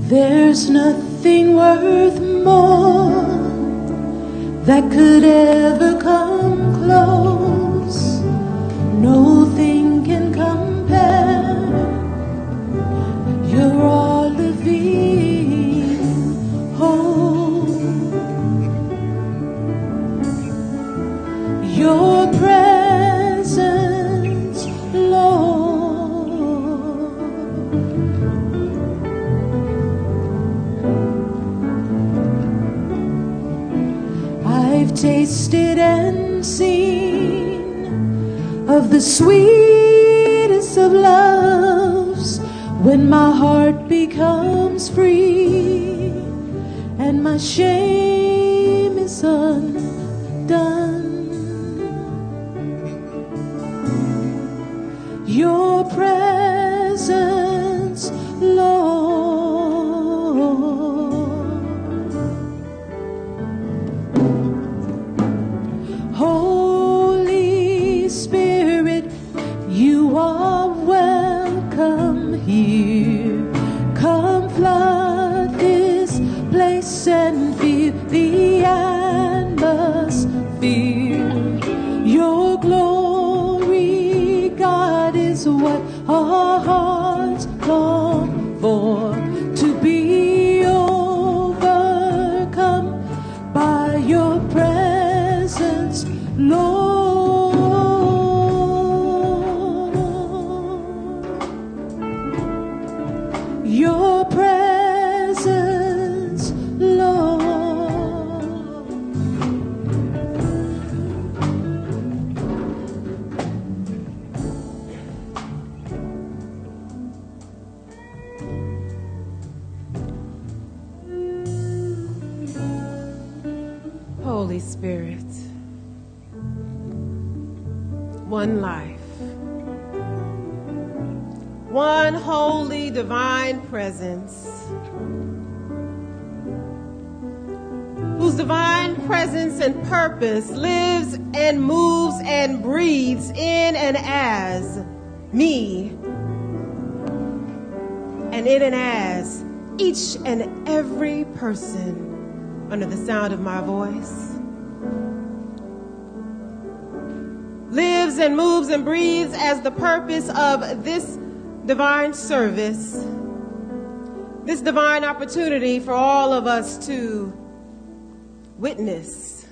There's nothing worth more that could ever come close. Nothing can compare. You're all living hope. Your presence, Lord. I've tasted and seen of the sweetest of loves when my heart becomes free and my shame is undone. Your presence, Lord. Holy Spirit, you are welcome here. Come flood this place and fill the atmosphere. Your glory, God, is what our hearts long for, to be overcome by your presence, Lord. Your presence, Lord. Holy Spirit, one life, one holy divine presence, whose divine presence and purpose lives and moves and breathes in and as me, and in and as each and every person under the sound of my voice, lives and moves and breathes as the purpose of this divine service, this divine opportunity for all of us to witness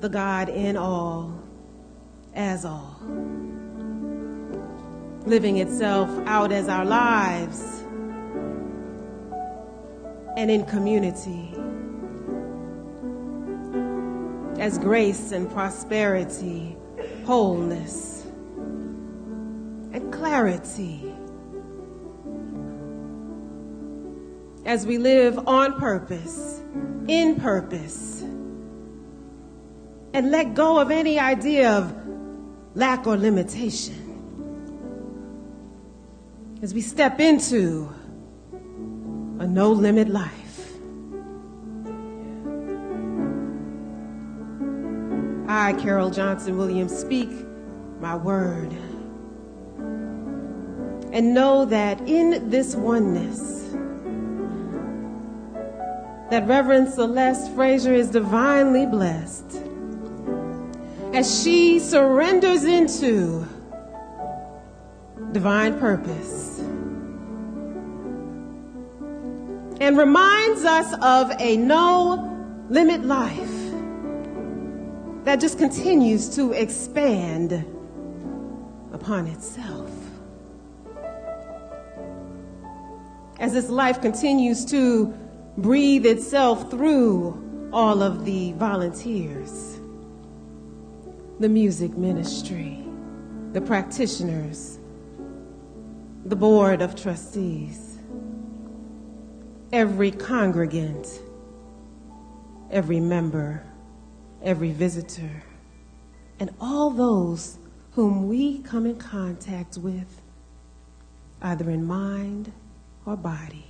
the God in all, as all, living itself out as our lives and in community, as grace and prosperity, wholeness and clarity, as we live on purpose, in purpose, and let go of any idea of lack or limitation, as we step into a no-limit life. I, Carol Johnson Williams, speak my word and know that in this oneness, that Reverend Celeste Frazier is divinely blessed as she surrenders into divine purpose and reminds us of a no-limit life that just continues to expand upon itself. As this life continues to breathe itself through all of the volunteers the music ministry, the practitioners, the board of trustees, every congregant, every member, every visitor, and all those whom we come in contact with, either in mind or body.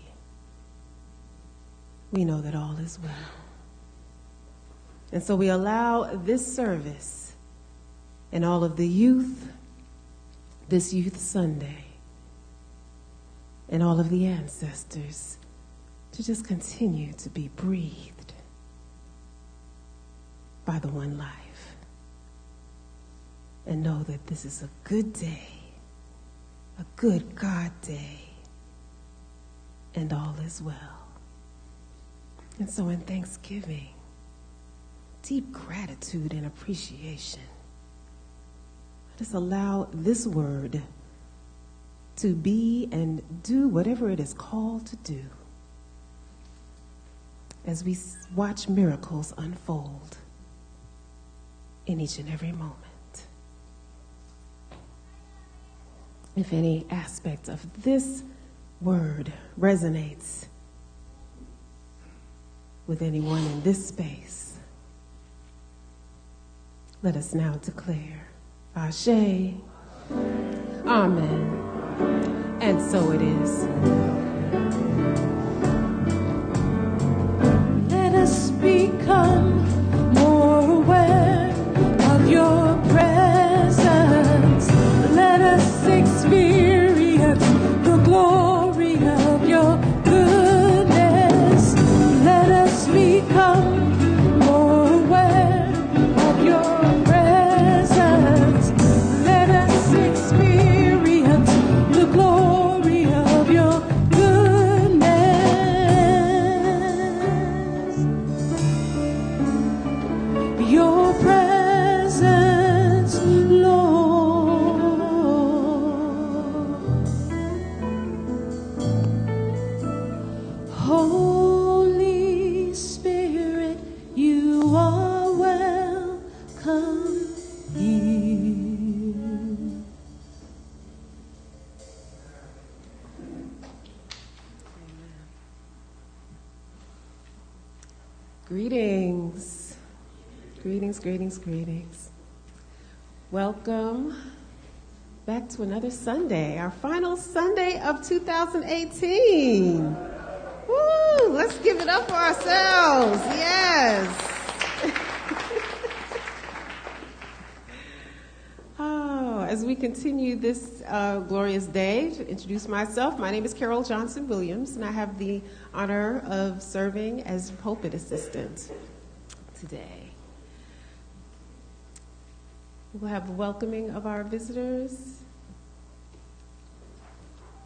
We know that all is well. And so we allow this service and all of the youth, this Youth Sunday, and all of the ancestors to just continue to be breathed by the one life. And know that this is a good day, a good God day, and all is well. And so in thanksgiving, deep gratitude and appreciation, let us allow this word to be and do whatever it is called to do as we watch miracles unfold in each and every moment. If any aspect of this word resonates with anyone in this space, let us now declare, Ashe, Amen, and so it is. Let us become more aware of your presence. Let us experience the glory of your goodness. Let us become more aware of your presence. Let us experience the glory of your goodness. Your presence, Lord. Holy Spirit, you are welcome here. Greetings. Greetings, greetings, greetings. Welcome back to another Sunday, our final Sunday of 2018. Woo! Let's give it up for ourselves. Yes. Oh, as we continue this glorious day, to introduce myself, my name is Carol Johnson Williams, and I have the honor of serving as pulpit assistant today. We'll have a welcoming of our visitors.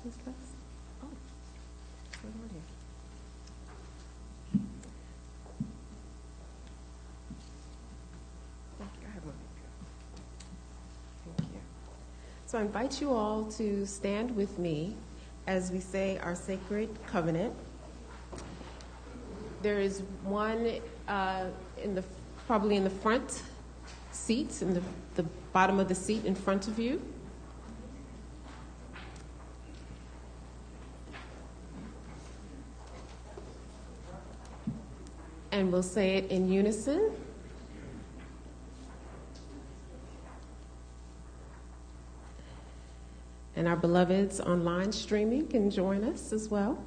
Who's this? Oh, what's going on here? Thank you. I have one. Thank you. So I invite you all to stand with me as we say our sacred covenant. There is one probably in the front seat, in the bottom of the seat in front of you. And we'll say it in unison. And our beloveds online streaming can join us as well.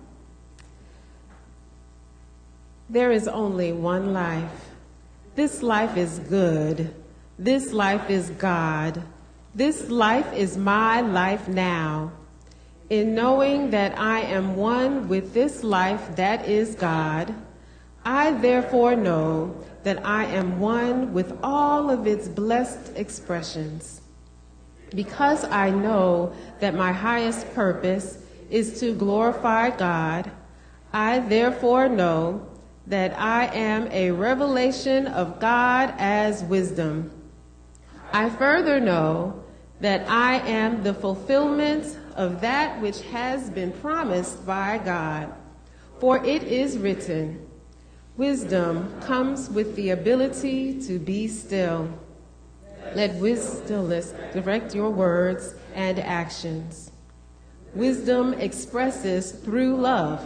There is only one life. This life is good. This life is God. This life is my life now. In knowing that I am one with this life that is God, I therefore know that I am one with all of its blessed expressions. Because I know that my highest purpose is to glorify God, I therefore know that I am a revelation of God as wisdom. I further know that I am the fulfillment of that which has been promised by God. For it is written, wisdom comes with the ability to be still. Let wisdomless direct your words and actions. Wisdom expresses through love.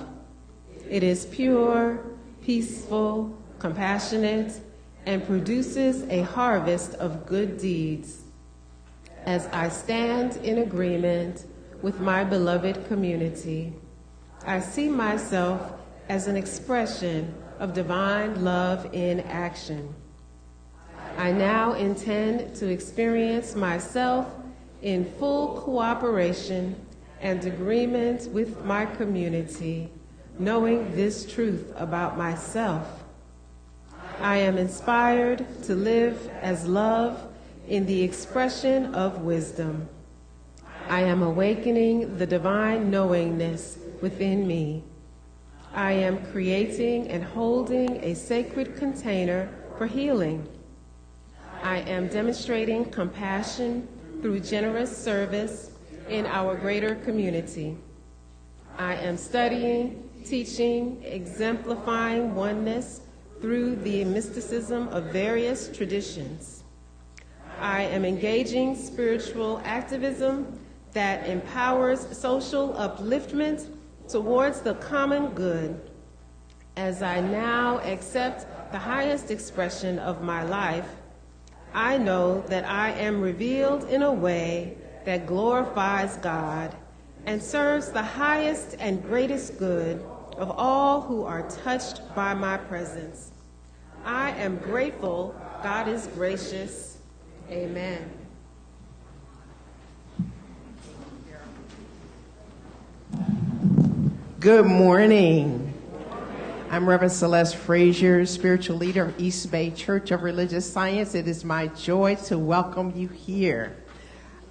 It is pure, peaceful, compassionate, and produces a harvest of good deeds. As I stand in agreement with my beloved community, I see myself as an expression of divine love in action. I now intend to experience myself in full cooperation and agreement with my community, knowing this truth about myself. I am inspired to live as love in the expression of wisdom. I am awakening the divine knowingness within me. I am creating and holding a sacred container for healing. I am demonstrating compassion through generous service in our greater community. I am studying, teaching, exemplifying oneness through the mysticism of various traditions. I am engaging spiritual activism that empowers social upliftment towards the common good. As I now accept the highest expression of my life, I know that I am revealed in a way that glorifies God and serves the highest and greatest good of all who are touched by my presence. I am grateful. God is gracious. Amen. Good morning. I'm Reverend Celeste Frazier, spiritual leader of East Bay Church of Religious Science. It is my joy to welcome you here.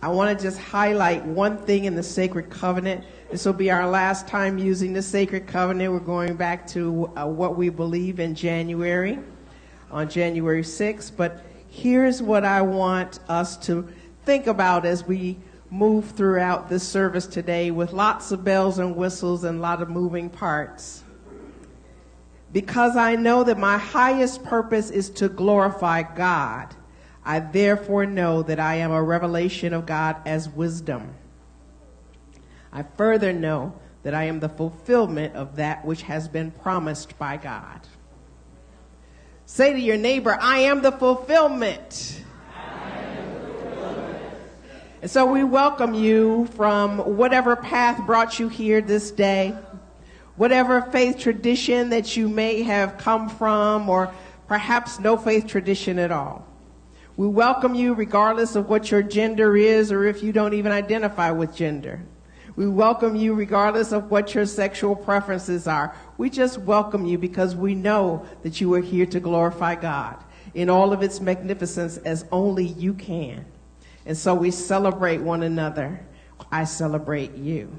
I want to just highlight one thing in the Sacred Covenant. This will be our last time using the Sacred Covenant. We're going back to what we believe in January, on January 6th. But here's what I want us to think about as we move throughout this service today with lots of bells and whistles and a lot of moving parts. Because I know that my highest purpose is to glorify God, I therefore know that I am a revelation of God as wisdom. I further know that I am the fulfillment of that which has been promised by God. Say to your neighbor, I am the fulfillment. And so we welcome you from whatever path brought you here this day, whatever faith tradition that you may have come from, or perhaps no faith tradition at all. We welcome you regardless of what your gender is, or if you don't even identify with gender. We welcome you regardless of what your sexual preferences are. We just welcome you because we know that you are here to glorify God in all of its magnificence as only you can. And so we celebrate one another. I celebrate you.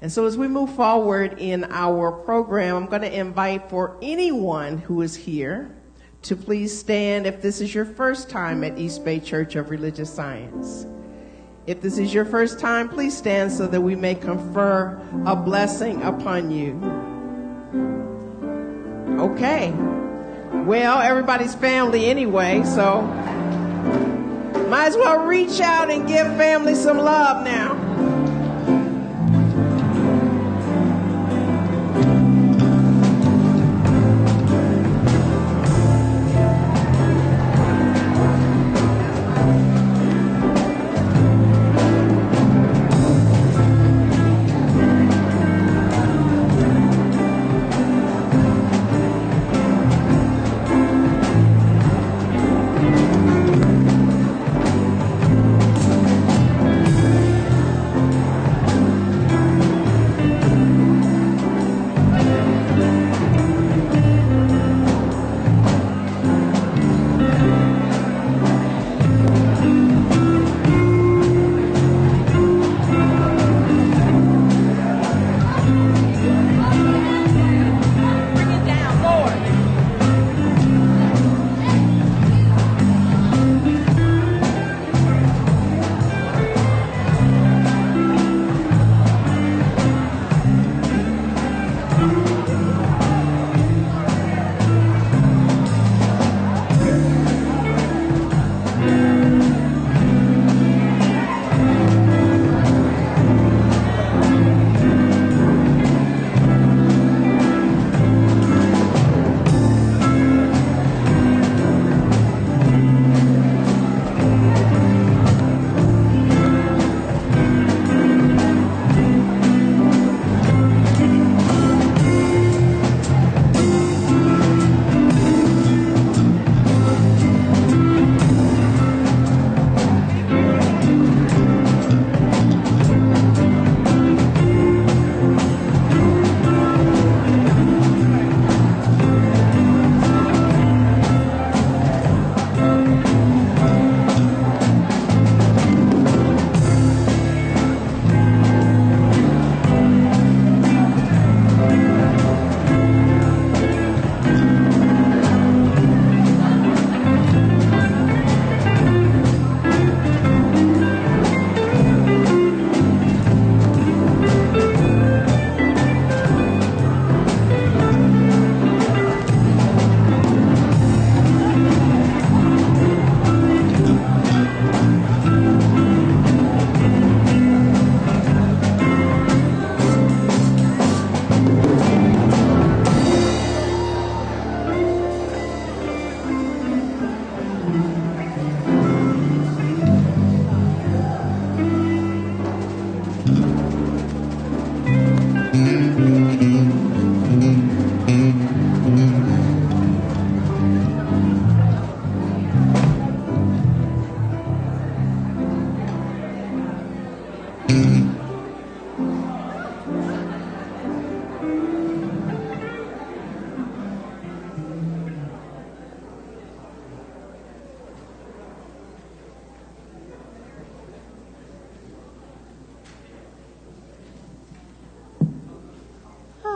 And so as we move forward in our program, I'm going to invite for anyone who is here to please stand if this is your first time at East Bay Church of Religious Science. If this is your first time, please stand so that we may confer a blessing upon you. Okay. Well, everybody's family anyway, so might as well reach out and give family some love now.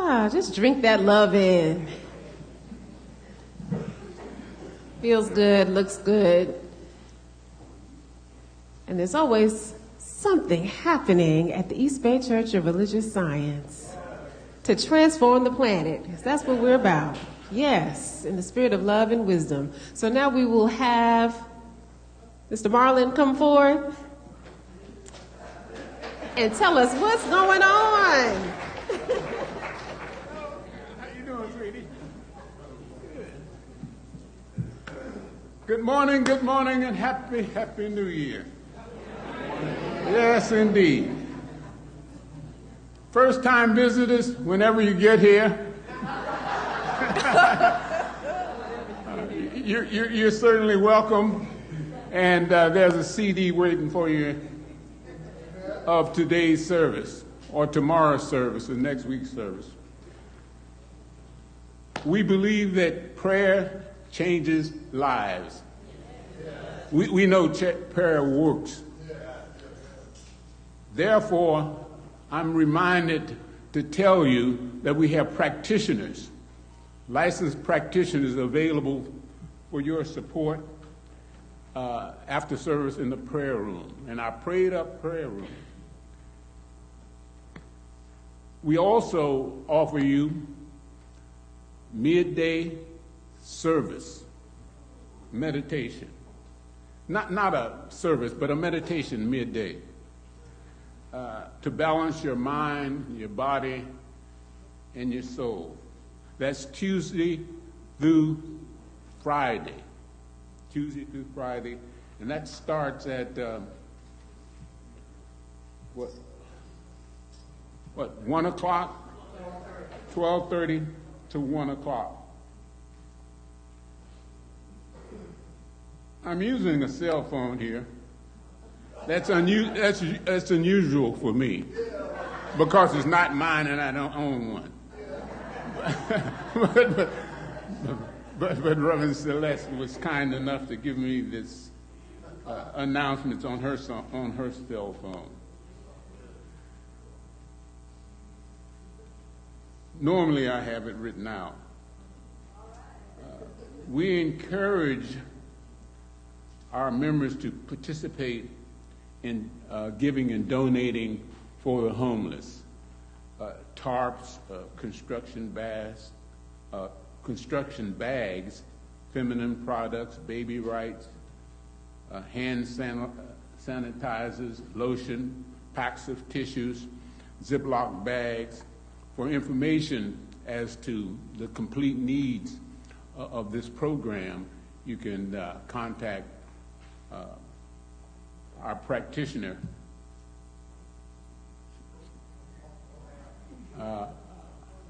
Just drink that love in. Feels good, looks good. And there's always something happening at the East Bay Church of Religious Science to transform the planet, because that's what we're about. Yes, in the spirit of love and wisdom. So now we will have Mr. Marlin come forward and tell us what's going on. How you doing, sweetie? Good morning, and happy New Year. Yes, indeed. First-time visitors, whenever you get here, you're certainly welcome. And there's a CD waiting for you of today's service, or tomorrow's service, or next week's service. We believe that prayer changes lives. We know prayer works. Therefore, I'm reminded to tell you that we have practitioners, licensed practitioners available for your support after service in the prayer room, in our prayed up prayer room. We also offer you midday service, meditation. Not a service, but a meditation midday to balance your mind, your body, and your soul. That's Tuesday through Friday. Tuesday through Friday, and that starts at what 1 o'clock, 12:30 to 1 o'clock. I'm using a cell phone here. That's unusual for me because it's not mine and I don't own one. But Reverend Celeste was kind enough to give me this announcements on her cell phone. Normally I have it written out. We encourage our members to participate in giving and donating for the homeless. Tarps, construction bags, feminine products, baby rights, hand sanitizers, lotion, packs of tissues, Ziploc bags. For information as to the complete needs of this program, you can contact our practitioner,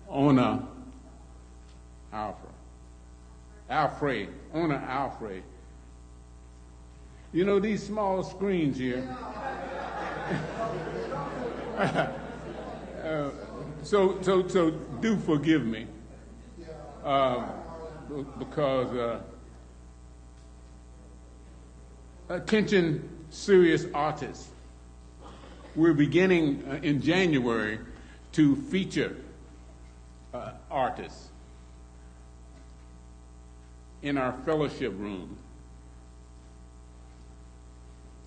Ona Alfred. You know these small screens here. So do forgive me, because attention, serious artists. We're beginning in January to feature artists in our fellowship room.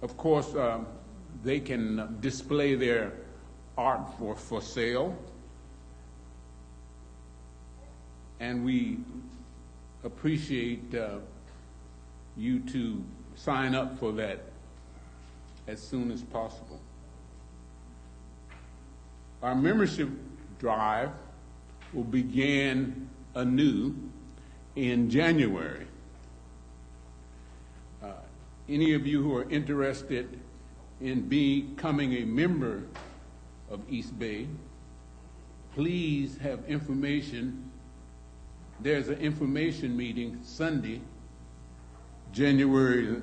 Of course, they can display their art for sale, and we appreciate you to sign up for that as soon as possible. Our membership drive will begin anew in January. Any of you who are interested in becoming a member of East Bay, please have information. There's an information meeting Sunday, January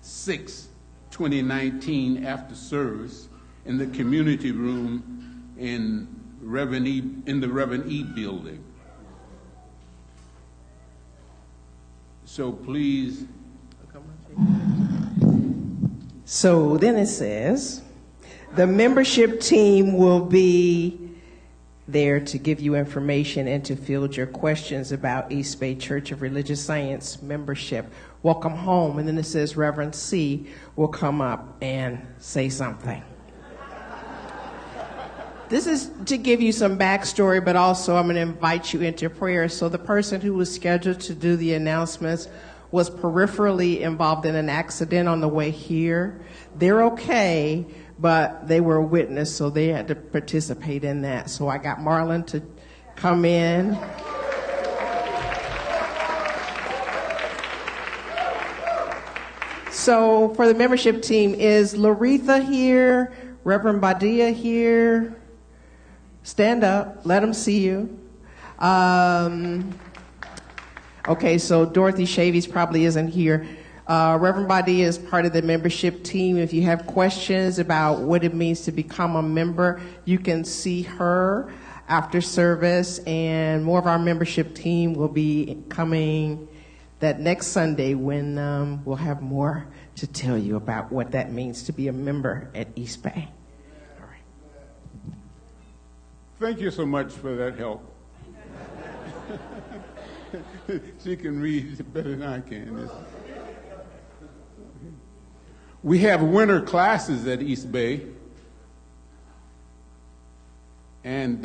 6, 2019, after service in the community room in the Reverend E building. So please. So then it says, the membership team will be there to give you information and to field your questions about East Bay Church of Religious Science membership. Welcome home. And then it says Reverend C will come up and say something. This is to give you some backstory, but also I'm going to invite you into prayer. So the person who was scheduled to do the announcements was peripherally involved in an accident on the way here. They're okay, but they were a witness, so they had to participate in that. So I got Marlon to come in. So for the membership team, is Laretha here? Reverend Badia here? Stand up, let them see you. Okay, so Dorothy Shavies probably isn't here. Reverend Badia is part of the membership team. If you have questions about what it means to become a member, you can see her after service, and more of our membership team will be coming that next Sunday when we'll have more to tell you about what that means to be a member at East Bay. All right. Thank you so much for that help. She can read better than I can. We have winter classes at East Bay, and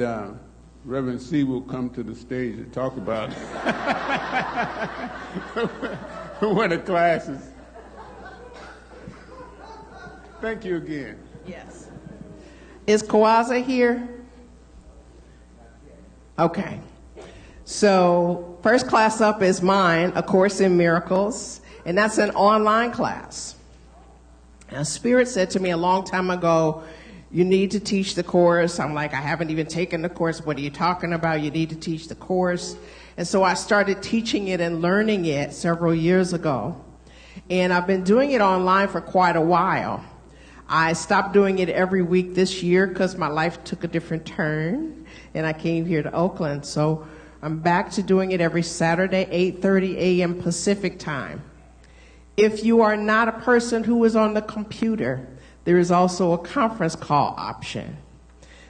Reverend C will come to the stage to talk about winter classes. Thank you again. Yes. Is Kawaza here? Okay. So first class up is mine, A Course in Miracles, and that's an online class. Now, Spirit said to me a long time ago, you need to teach the course. I'm like, I haven't even taken the course. What are you talking about? You need to teach the course. And so I started teaching it and learning it several years ago. And I've been doing it online for quite a while. I stopped doing it every week this year because my life took a different turn, and I came here to Oakland. So I'm back to doing it every Saturday, 8:30 a.m. Pacific time. If you are not a person who is on the computer, there is also a conference call option.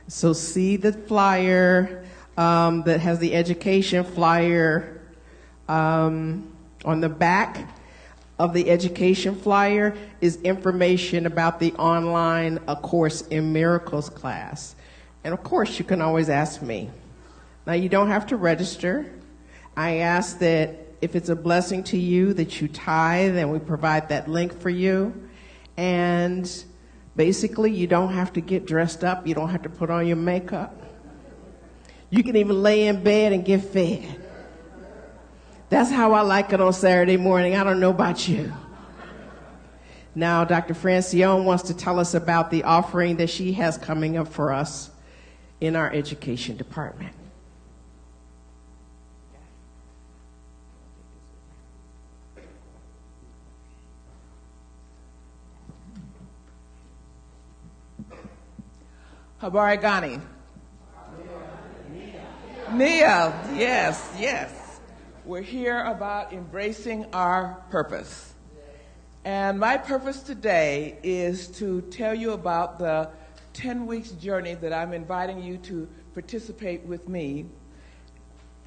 So see the flyer that has the education flyer on the back of the education flyer is information about the online A Course in Miracles class. And of course, you can always ask me. Now, you don't have to register. I ask that if it's a blessing to you that you tithe, and we provide that link for you. And basically, you don't have to get dressed up. You don't have to put on your makeup. You can even lay in bed and get fed. That's how I like it on Saturday morning. I don't know about you. Now, Dr. Francione wants to tell us about the offering that she has coming up for us in our education department. Habari Gani. Nia, yes. We're here about embracing our purpose. And my purpose today is to tell you about the 10 weeks journey that I'm inviting you to participate with me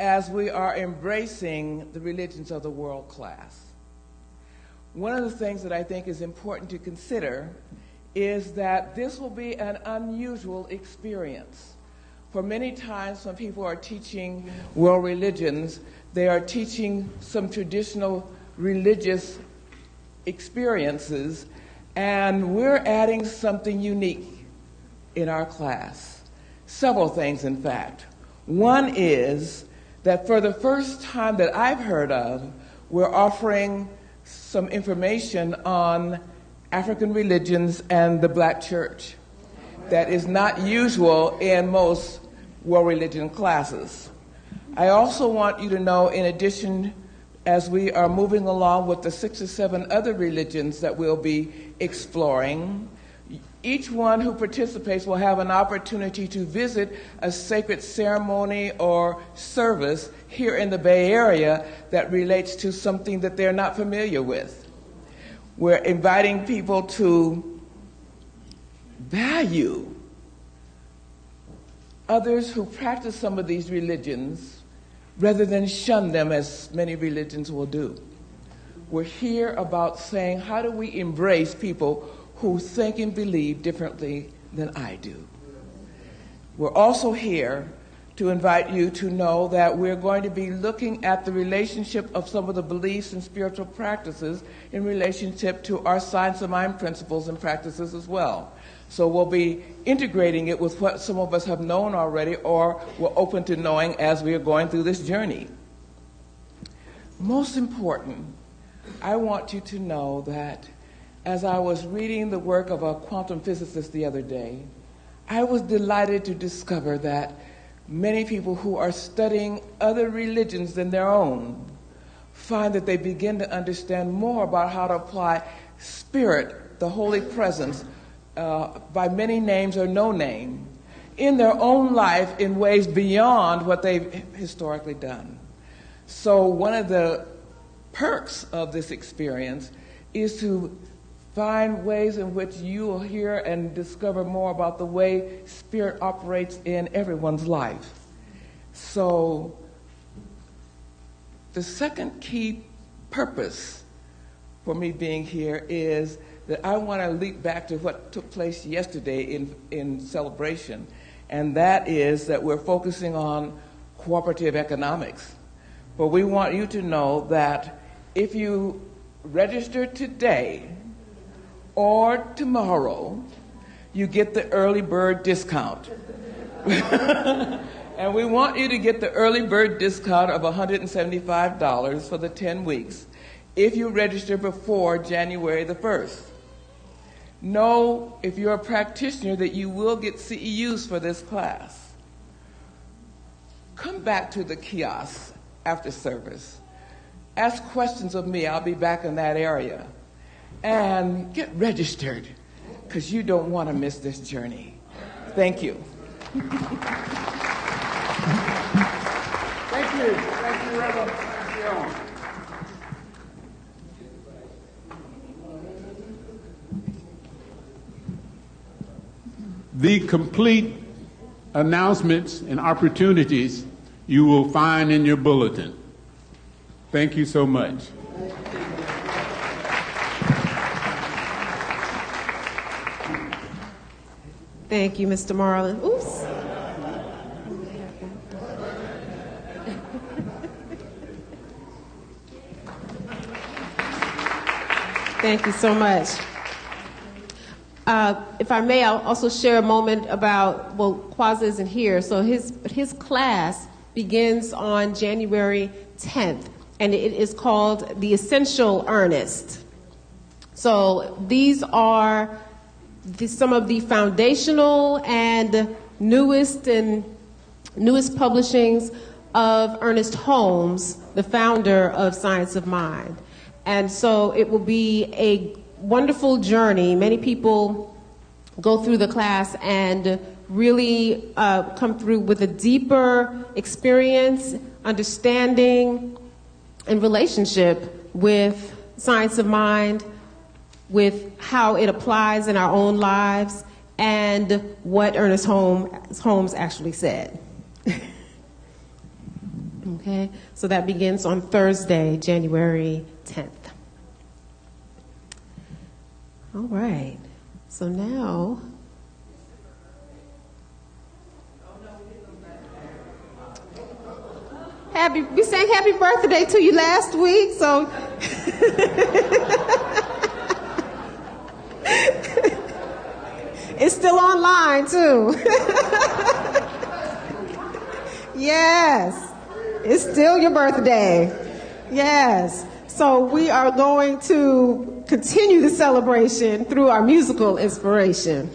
as we are embracing the religions of the world class. One of the things that I think is important to consider is that this will be an unusual experience. For many times when people are teaching world religions, they are teaching some traditional religious experiences, and we're adding something unique in our class. Several things, in fact. One is that for the first time that I've heard of, we're offering some information on African religions and the Black church that is not usual in most world religion classes. I also want you to know, in addition, as we are moving along with the 6 or 7 other religions that we'll be exploring, each one who participates will have an opportunity to visit a sacred ceremony or service here in the Bay Area that relates to something that they're not familiar with. We're inviting people to value others who practice some of these religions rather than shun them as many religions will do. We're here about saying, how do we embrace people who think and believe differently than I do? We're also here to invite you to know that we're going to be looking at the relationship of some of the beliefs and spiritual practices in relationship to our science of mind principles and practices as well. So we'll be integrating it with what some of us have known already or we're open to knowing as we are going through this journey. Most important, I want you to know that as I was reading the work of a quantum physicist the other day, I was delighted to discover that many people who are studying other religions than their own find that they begin to understand more about how to apply spirit, the holy presence, by many names or no name, in their own life in ways beyond what they've historically done. So one of the perks of this experience is to find ways in which you will hear and discover more about the way spirit operates in everyone's life. So the second key purpose for me being here is that I want to leap back to what took place yesterday in celebration, and that is that we're focusing on cooperative economics. But we want you to know that if you register today or tomorrow, you get the early bird discount. And we want you to get the early bird discount of $175 for the 10 weeks if you register before January the 1st. Know, if you're a practitioner, that you will get CEUs for this class. Come back to the kiosk after service. Ask questions of me. I'll be back in that area. And get registered, because you don't want to miss this journey. Thank you. Thank you. Thank you, Reverend. The complete announcements and opportunities you will find in your bulletin. Thank you so much. Thank you, Mr. Marlin. Oops. Thank you so much. If I may, I'll also share a moment about, well, Kwaza isn't here, so his class begins on January 10th, and it is called The Essential Earnest. So these are some of the foundational and newest publishings of Ernest Holmes, the founder of Science of Mind. And so it will be a wonderful journey. Many people go through the class and really come through with a deeper experience, understanding, and relationship with Science of Mind, with how it applies in our own lives, and what Ernest Holmes actually said. Okay, so that begins on Thursday, January 10th. All right, so now, we sang happy birthday to you last week, so it's still online too. Yes, it's still your birthday. Yes. So we are going to continue the celebration through our musical inspiration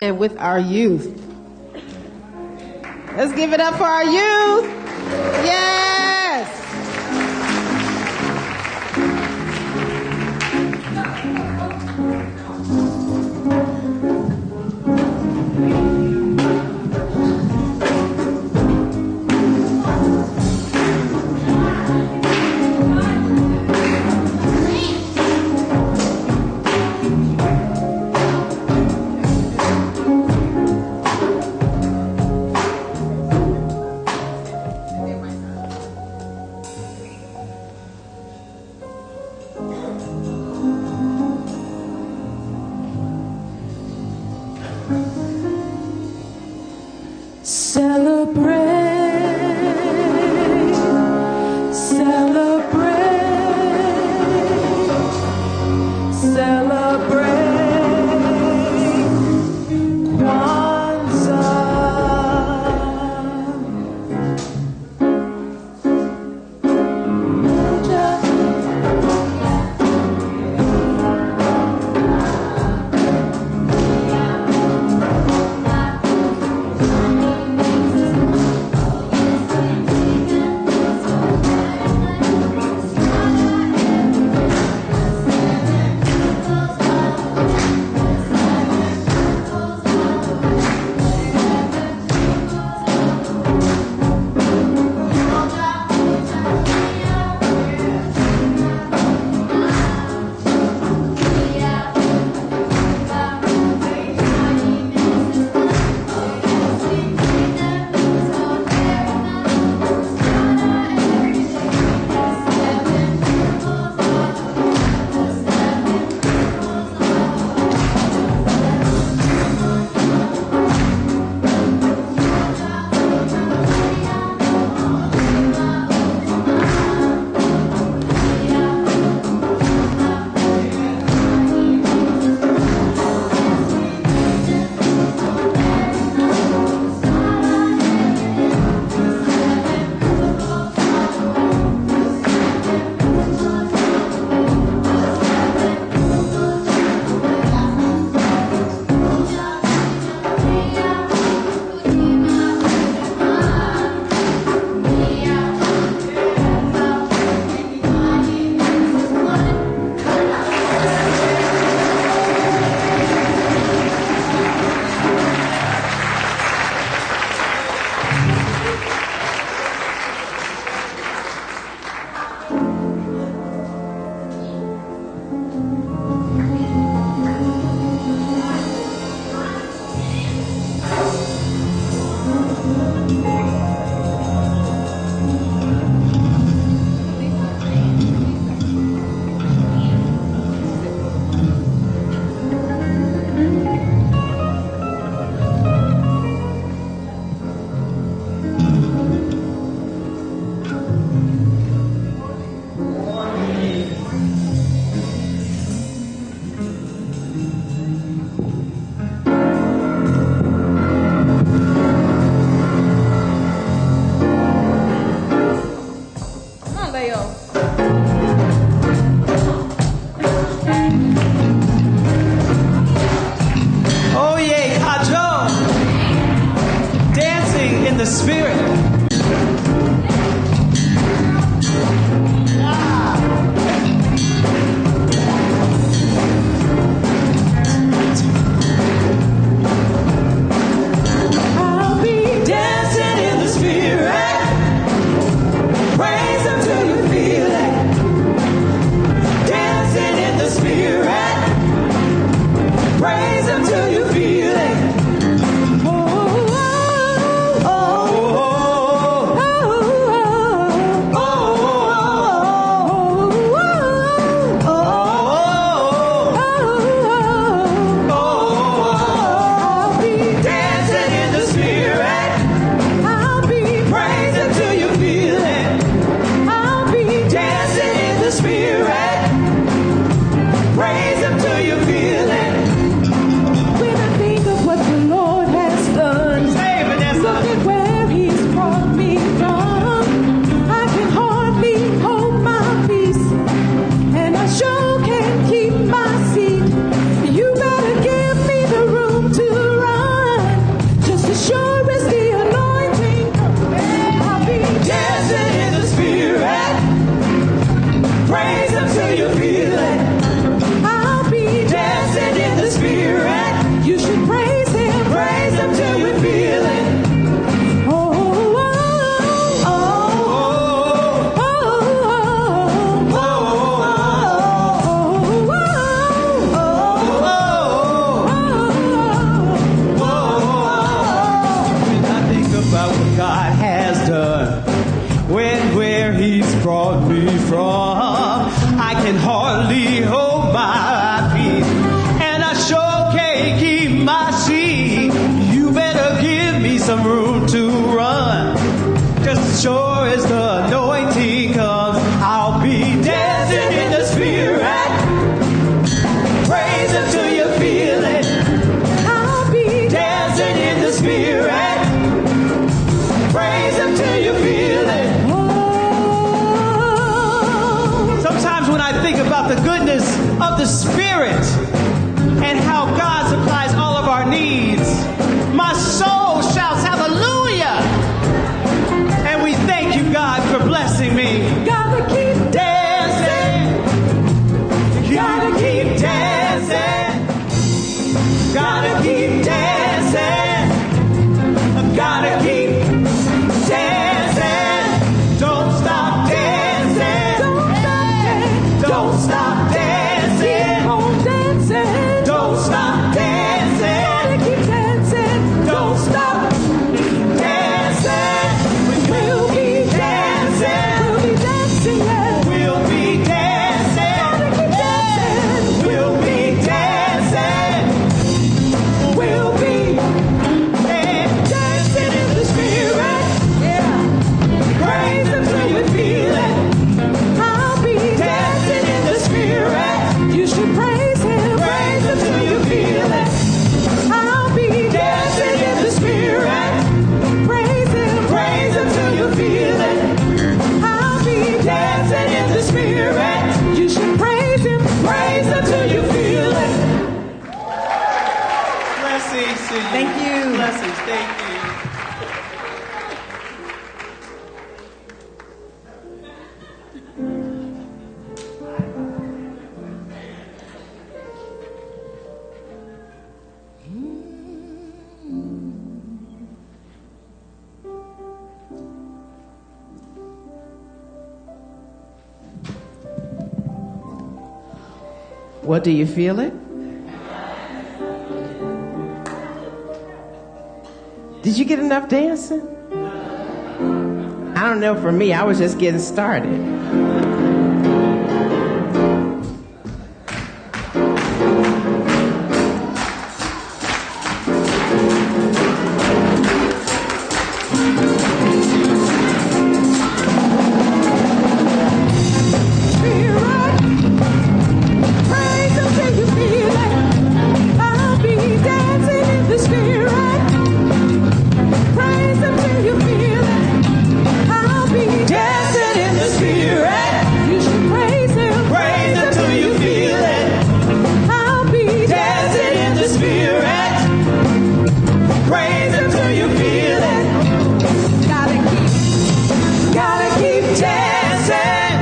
and with our youth. Let's give it up for our youth. Yes. of the Spirit and how God supplies all of our needs. My soul shouts hallelujah. And we thank you, God, for blessing me. Gotta keep Dancing. Gotta keep dancing. Gotta keep dancing. Gotta keep dancing. Don't stop dancing. Don't stop dancing. Don't stop dancing. Keep on dancing. Don't stop dancing. Gotta keep dancing. Don't stop dancing. We'll be dancing. We'll be dancing, yeah. We'll be dancing. Gotta keep dancing. We'll be dancing. We'll be dancing in the Spirit. Yeah. Praise Him till you feel it. I'll be Dancing in the Spirit. You should praise Him. Praise Him till you feel it. I'll be Dancing in the Spirit. praise Him. Praise Him till you feel it. I'll be Dancing in the Spirit. You should praise Him. Praise Him till you feel it. Blessings to you. Thank you. Blessings. Thank you. Well, do you feel it? Did you get enough dancing? I don't know, for me, I was just getting started. Praise Him till you feel it. I'll be dancing in the Spirit. Praise Him till you feel it. I'll be Dancing in the Spirit. You should praise Him. Praise Him till you feel it. I'll be Dancing in the Spirit. Praise Him till you feel it. Gotta keep dancing.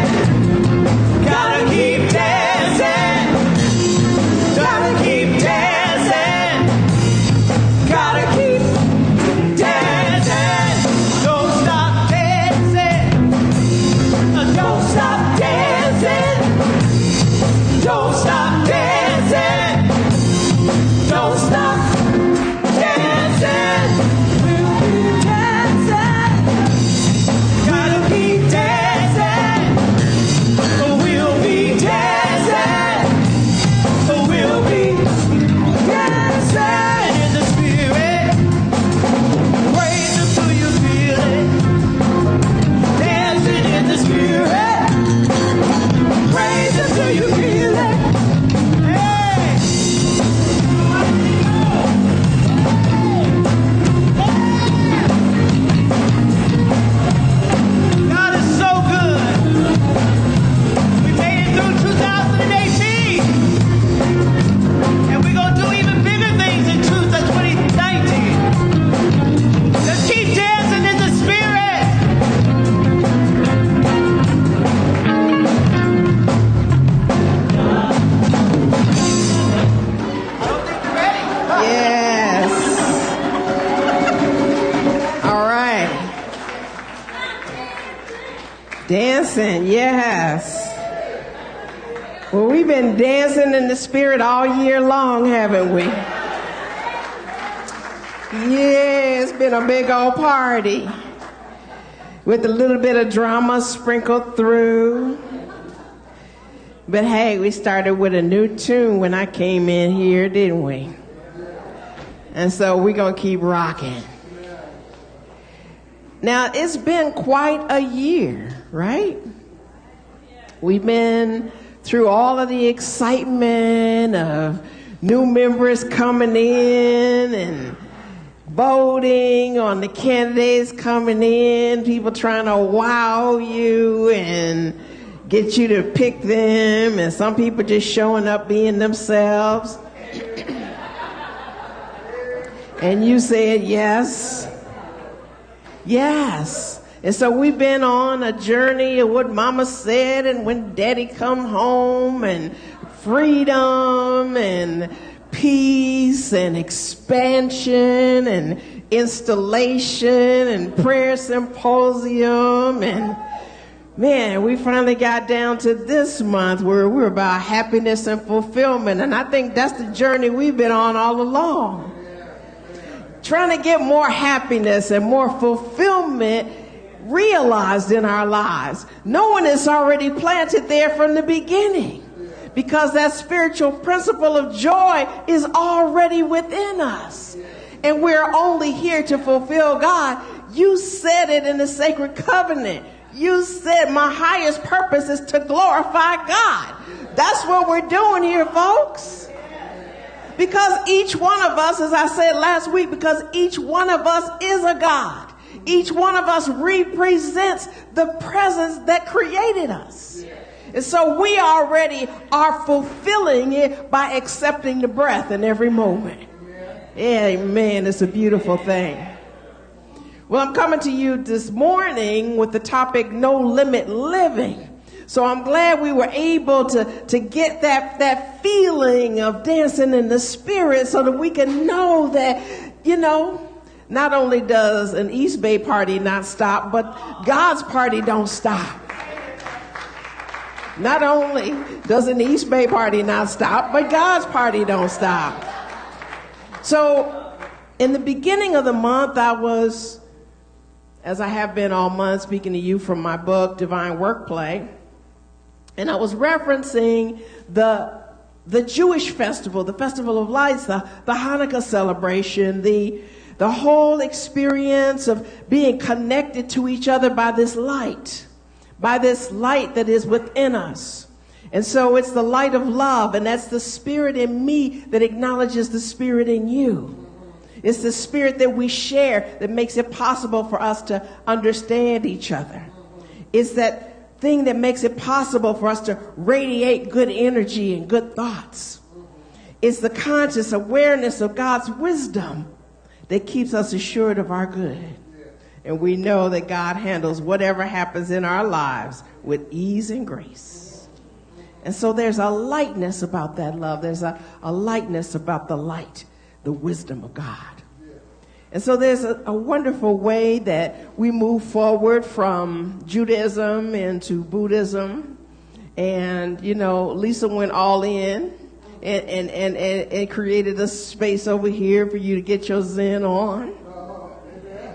Gotta keep dancing. Gotta keep dancing. Gotta keep dancing. Don't stop dancing. Don't stop dancing. Don't stop dancing. Don't stop dancing. We'll be dancing. Gotta keep dancing. We'll be dancing. We'll be dancing in the Spirit. Praise Him till you feel it. Dancing in the Spirit. Praise Him till you feel it. Hey! God is so good. We made it through 2018. And we're going to do even bigger things in 2019. Let's keep dancing in the Spirit. Yes. All right. Dancing, yes. Well, we've been dancing in the Spirit all year long, haven't we? Yeah, it's been a big old party with a little bit of drama sprinkled through. But hey, we started with a new tune when I came in here, didn't we? And so we're going to keep rocking. Now, it's been quite a year, right? We've been through all of the excitement of new members coming in and voting on the candidates coming in, people trying to wow you, and get you to pick them, and some people just showing up being themselves. And you said yes. Yes. And so we've been on a journey of what Mama said, and when Daddy come home, and freedom and peace and expansion and installation and prayer symposium. And man, we finally got down to this month where we're about happiness and fulfillment. And I think that's the journey we've been on all along. Trying to get more happiness and more fulfillment realized in our lives. Knowing it's already planted there from the beginning. Because that spiritual principle of joy is already within us. And we're only here to fulfill God. You said it in the sacred covenant. You said my highest purpose is to glorify God. That's what we're doing here, folks. Because each one of us, as I said last week, because each one of us is a God. Each one of us represents the presence that created us. And so we already are fulfilling it by accepting the breath in every moment. Amen. It's a beautiful thing. Well, I'm coming to you this morning with the topic, No Limit Living. So I'm glad we were able to get that feeling of dancing in the spirit so that we can know that, you know, not only does an East Bay party not stop, but God's party don't stop. Not only does an East Bay party not stop, but God's party don't stop. So in the beginning of the month, I was, as I have been all month, speaking to you from my book, Divine Workplay, and I was referencing the Jewish festival, the Festival of Lights, the Hanukkah celebration, the whole experience of being connected to each other by this light that is within us. And so it's the light of love, and that's the spirit in me that acknowledges the spirit in you. It's the spirit that we share that makes it possible for us to understand each other. It's that thing that makes it possible for us to radiate good energy and good thoughts. It's the conscious awareness of God's wisdom that keeps us assured of our good. And we know that God handles whatever happens in our lives with ease and grace. And so there's a lightness about that love. There's a lightness about the light, the wisdom of God. And so there's a wonderful way that we move forward from Judaism into Buddhism. And, you know, Lisa went all in and created a space over here for you to get your Zen on.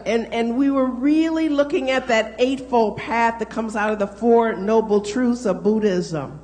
And we were really looking at that eightfold path that comes out of the Four Noble Truths of Buddhism,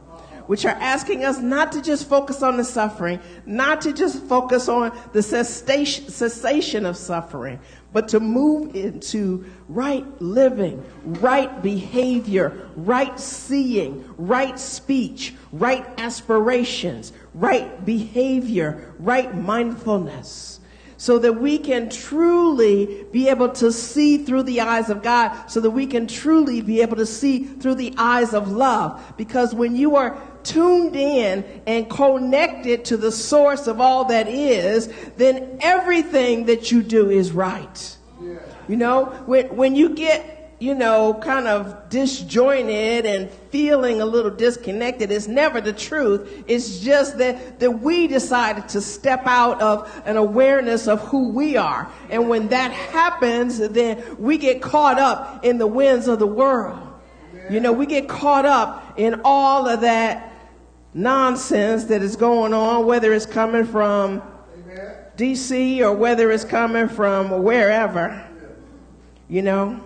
which are asking us not to just focus on the suffering, not to just focus on the cessation of suffering, but to move into right living, right behavior, right seeing, right speech, right aspirations, right behavior, right mindfulness. So that we can truly be able to see through the eyes of God, so that we can truly be able to see through the eyes of love. Because when you are tuned in and connected to the source of all that is, then everything that you do is right. Yeah. You know, when you get, you know, kind of disjointed and feeling a little disconnected, it's never the truth. It's just that we decided to step out of an awareness of who we are. And when that happens, then we get caught up in the winds of the world. You know, we get caught up in all of that nonsense that is going on, whether it's coming from DC or whether it's coming from wherever, you know.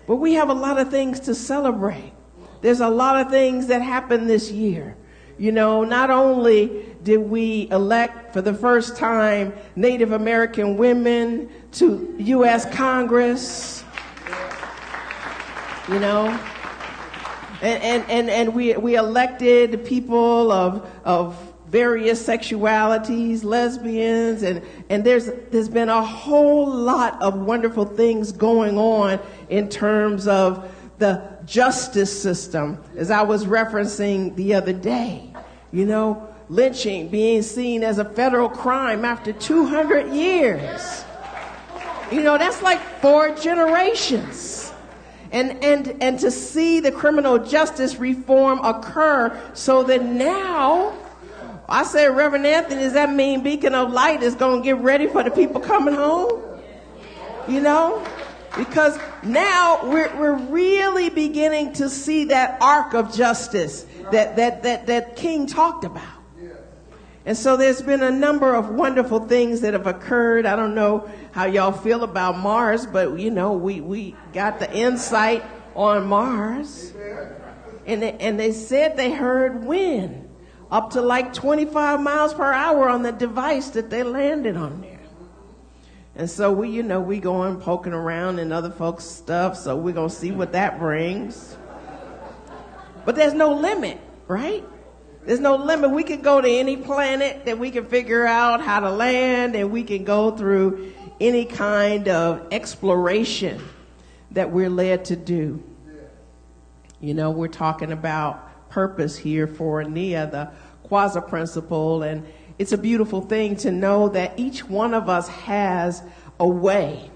But we have a lot of things to celebrate. There's a lot of things that happened this year. You know, not only did we elect for the first time Native American women to U.S. Congress, you know, and we elected people of various sexualities, lesbians, and there's been a whole lot of wonderful things going on in terms of the justice system, as I was referencing the other day. You know, lynching being seen as a federal crime after 200 years. You know, that's like 4 generations. And to see the criminal justice reform occur so that now, I said, Reverend Anthony, does that mean Beacon of Light is going to get ready for the people coming home? You know? Because now we're really beginning to see that arc of justice that King talked about. And so there's been a number of wonderful things that have occurred. I don't know how y'all feel about Mars, but you know, we got the insight on Mars. And they said they heard wind up to like 25 miles per hour on the device that they landed on there. And so we going poking around in other folks' stuff, so we're going to see what that brings. But there's no limit, right? There's no limit. We can go to any planet that we can figure out how to land, and we can go through any kind of exploration that we're led to do. You know, we're talking about purpose here for Nia, the Quasi principle, and it's a beautiful thing to know that each one of us has a way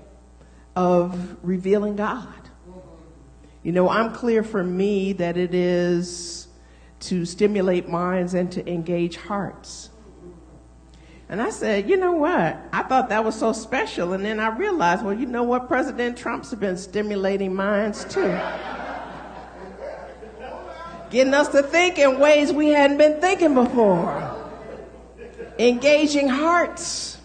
of revealing God. You know, I'm clear for me that it is to stimulate minds and to engage hearts. And I said, you know what? I thought that was so special. And then I realized, well, you know what? President Trump's been stimulating minds too. Getting us to think in ways we hadn't been thinking before. Engaging hearts.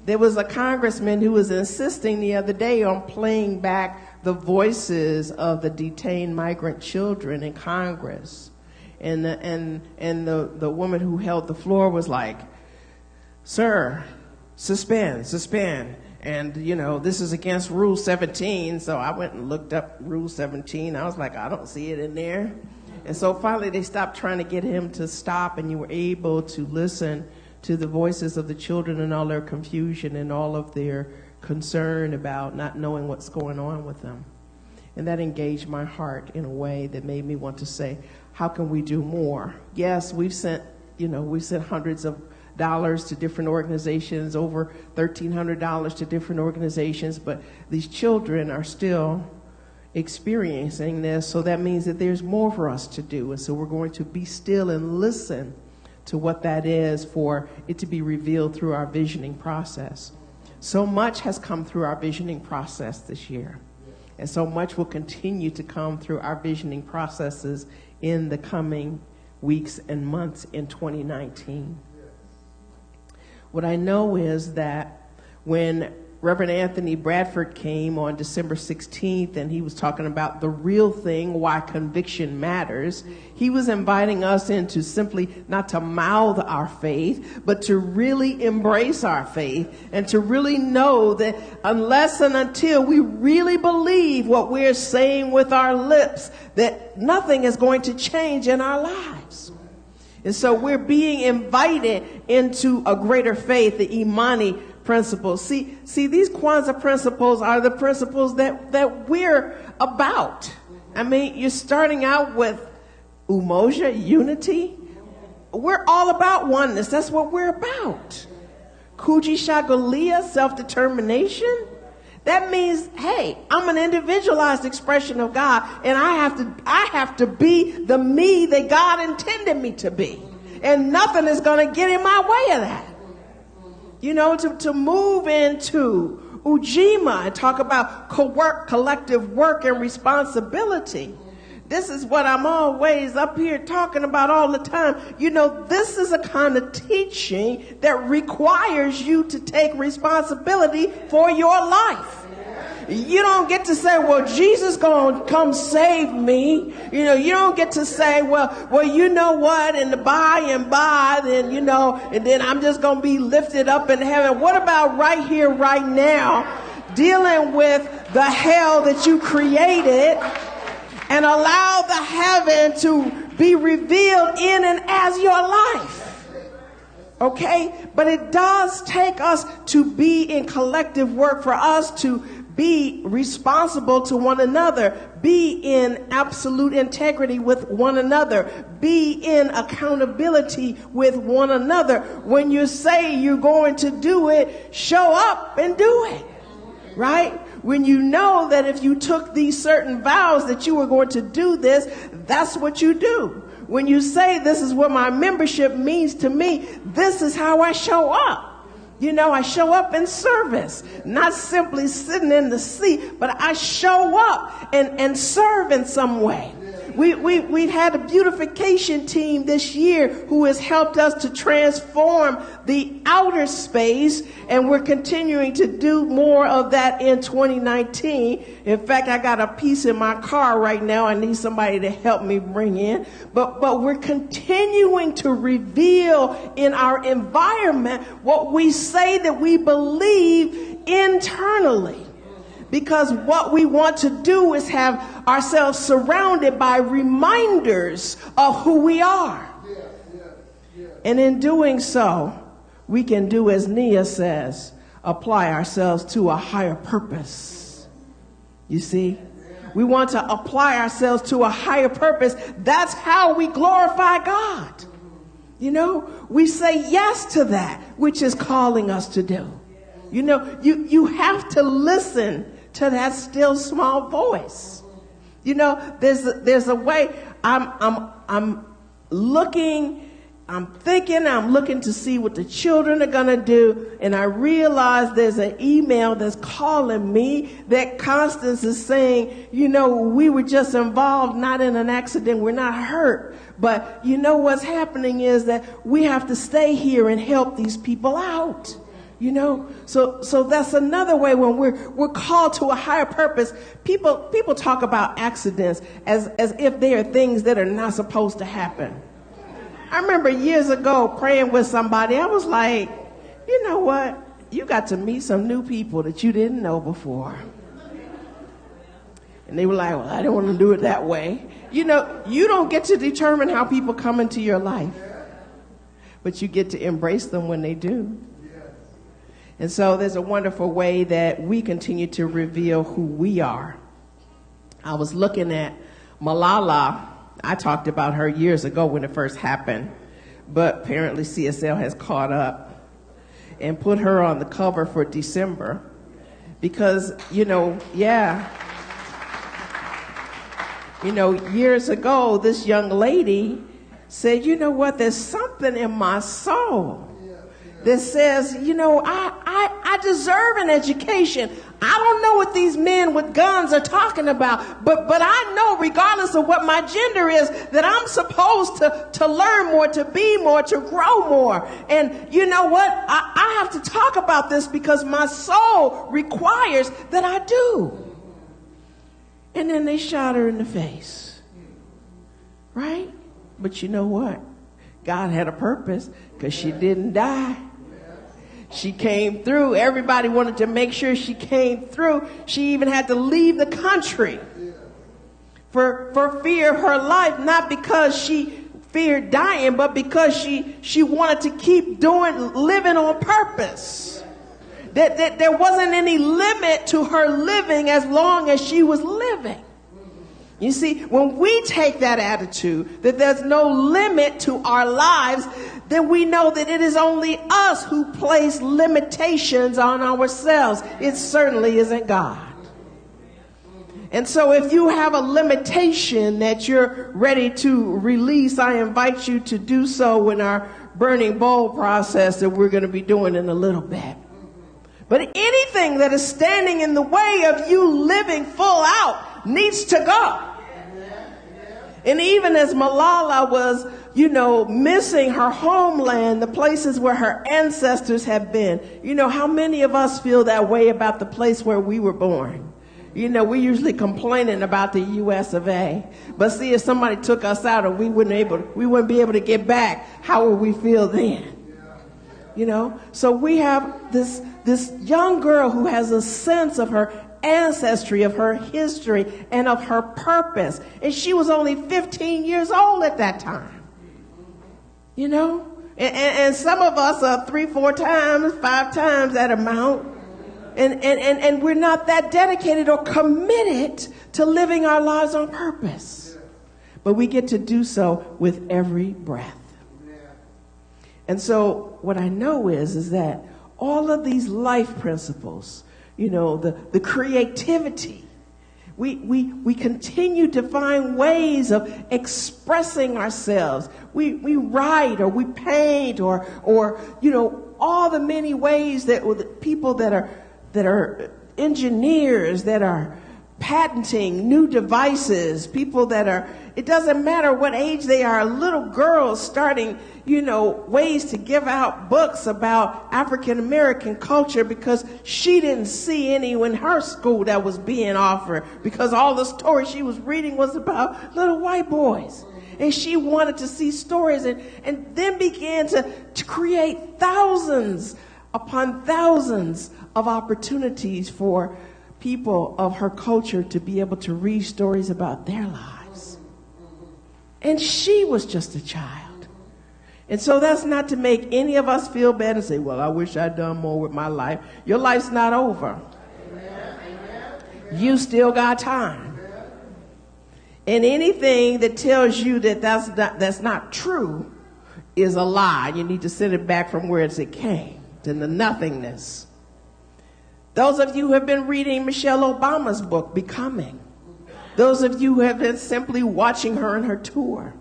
There was a congressman who was insisting the other day on playing back the voices of the detained migrant children in Congress. And the woman who held the floor was like, sir, suspend. And, you know, this is against Rule 17. So I went and looked up Rule 17. I was like, I don't see it in there. And so finally they stopped trying to get him to stop, and you were able to listen to the voices of the children and all their confusion and all of their concern about not knowing what's going on with them. And that engaged my heart in a way that made me want to say, how can we do more? Yes, we've sent hundreds of dollars to different organizations, over $1,300 to different organizations, but these children are still experiencing this, so that means that there's more for us to do. And so we're going to be still and listen to what that is, for it to be revealed through our visioning process. So much has come through our visioning process this year, and so much will continue to come through our visioning processes in the coming weeks and months in 2019. What I know is that when Reverend Anthony Bradford came on December 16th, and he was talking about the real thing, why conviction matters, he was inviting us into simply not to mouth our faith, but to really embrace our faith, and to really know that unless and until we really believe what we're saying with our lips, that nothing is going to change in our lives. And so we're being invited into a greater faith, the Imani principles. See, these Kwanzaa principles are the principles that we're about. I mean, you're starting out with umoja, unity. We're all about oneness. That's what we're about. Kujichagulia, self-determination. That means, hey, I'm an individualized expression of God, and I have to be the me that God intended me to be. And nothing is going to get in my way of that. You know, to move into Ujima and talk about collective work and responsibility. This is what I'm always up here talking about all the time. You know, this is a kind of teaching that requires you to take responsibility for your life. You don't get to say, well, Jesus gonna come save me. You know, you don't get to say, well, you know what, and by and by, then, you know, and then I'm just gonna be lifted up in heaven. What about right here, right now, dealing with the hell that you created, and allow the heaven to be revealed in and as your life? Okay? But it does take us to be in collective work, for us to Be responsible to one another. Be in absolute integrity with one another. Be in accountability with one another. When you say you're going to do it, show up and do it. Right? When you know that if you took these certain vows that you were going to do this, that's what you do. When you say this is what my membership means to me, this is how I show up. You know, I show up in service, not simply sitting in the seat, but I show up and serve in some way. We've had a beautification team this year who has helped us to transform the outer space, and we're continuing to do more of that in 2019. In fact, I got a piece in my car right now I need somebody to help me bring in. But we're continuing to reveal in our environment what we say that we believe internally. Because what we want to do is have ourselves surrounded by reminders of who we are. And in doing so, we can do as Nia says, apply ourselves to a higher purpose. You see? We want to apply ourselves to a higher purpose. That's how we glorify God. You know, we say yes to that which is calling us to do. You know, you have to listen to that still small voice. You know, there's a way I'm looking to see what the children are gonna do, and I realize there's an email that's calling me that Constance is saying, you know, we were just involved, not in an accident, we're not hurt, but you know what's happening is that we have to stay here and help these people out. You know, so that's another way when we're called to a higher purpose. People talk about accidents as if they are things that are not supposed to happen. I remember years ago praying with somebody. I was like, you know what? You got to meet some new people that you didn't know before. And they were like, well, I don't want to do it that way. You know, you don't get to determine how people come into your life, but you get to embrace them when they do. And so there's a wonderful way that we continue to reveal who we are. I was looking at Malala. I talked about her years ago when it first happened, but apparently CSL has caught up and put her on the cover for December because, years ago, this young lady said, you know what, there's something in my soul that says, you know, I deserve an education. I don't know what these men with guns are talking about, but I know, regardless of what my gender is, that I'm supposed to learn more, to be more, to grow more. And you know what? I have to talk about this because my soul requires that I do. And then they shot her in the face. Right? But you know what? God had a purpose because she didn't die. She came through. Everybody wanted to make sure she came through. She even had to leave the country for fear of her life, not because she feared dying, but because she wanted to keep living on purpose. That there wasn't any limit to her living as long as she was living. You see, when we take that attitude, that there's no limit to our lives, then we know that it is only us who place limitations on ourselves. It certainly isn't God. And so if you have a limitation that you're ready to release, I invite you to do so in our burning bowl process that we're going to be doing in a little bit. But anything that is standing in the way of you living full out needs to go. And even as Malala was, missing her homeland, the places where her ancestors have been, how many of us feel that way about the place where we were born? We usually complaining about the U.S. of A. But see, if somebody took us out and we wouldn't be able to get back, how would we feel then? So we have this young girl who has a sense of her ancestry, of her history, and of her purpose. And she was only 15 years old at that time. And some of us are 3, 4 times, 5 times that amount. And we're not that dedicated or committed to living our lives on purpose. But we get to do so with every breath. And so what I know is that all of these life principles, you know, the creativity, we continue to find ways of expressing ourselves. We write or we paint or you know, all the many ways that people that are engineers, that are patenting new devices, people that are, it doesn't matter what age they are, little girls starting, you know, ways to give out books about African American culture because she didn't see any in her school that was being offered, because all the stories she was reading was about little white boys. And she wanted to see stories and then began to create thousands upon thousands of opportunities for people of her culture to be able to read stories about their lives. And she was just a child. And so that's not to make any of us feel bad and say, well, I wish I'd done more with my life. Your life's not over. You still got time. And anything that tells you that that's not true is a lie. You need to send it back from where it came, to the nothingness. Those of you who have been reading Michelle Obama's book, Becoming, those of you who have been simply watching her on her tour,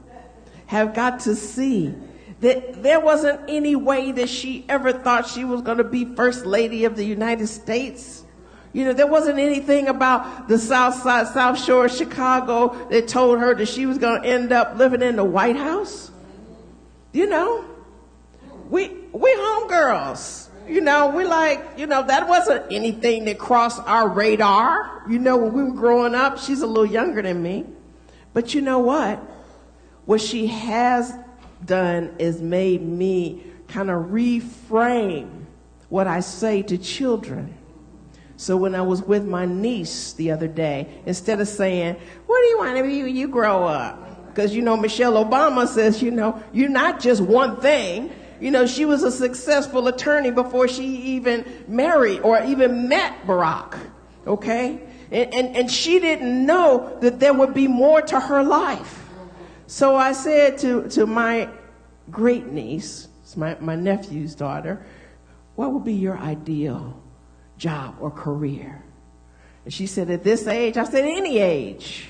have got to see that there wasn't any way that she ever thought she was going to be First Lady of the United States. You know, there wasn't anything about the South Shore of Chicago that told her that she was going to end up living in the White House. You know, we homegirls. You know, we like, you know, that wasn't anything that crossed our radar. You know, when we were growing up, she's a little younger than me. But you know what? What she has done is made me kind of reframe what I say to children. So when I was with my niece the other day, instead of saying, what do you want to be when you grow up? Because, you know, Michelle Obama says, you know, you're not just one thing. You know, she was a successful attorney before she even married or even met Barack, okay? And she didn't know that there would be more to her life. So I said to my great niece, my nephew's daughter, what would be your ideal job or career? And she said, at this age? I said, any age,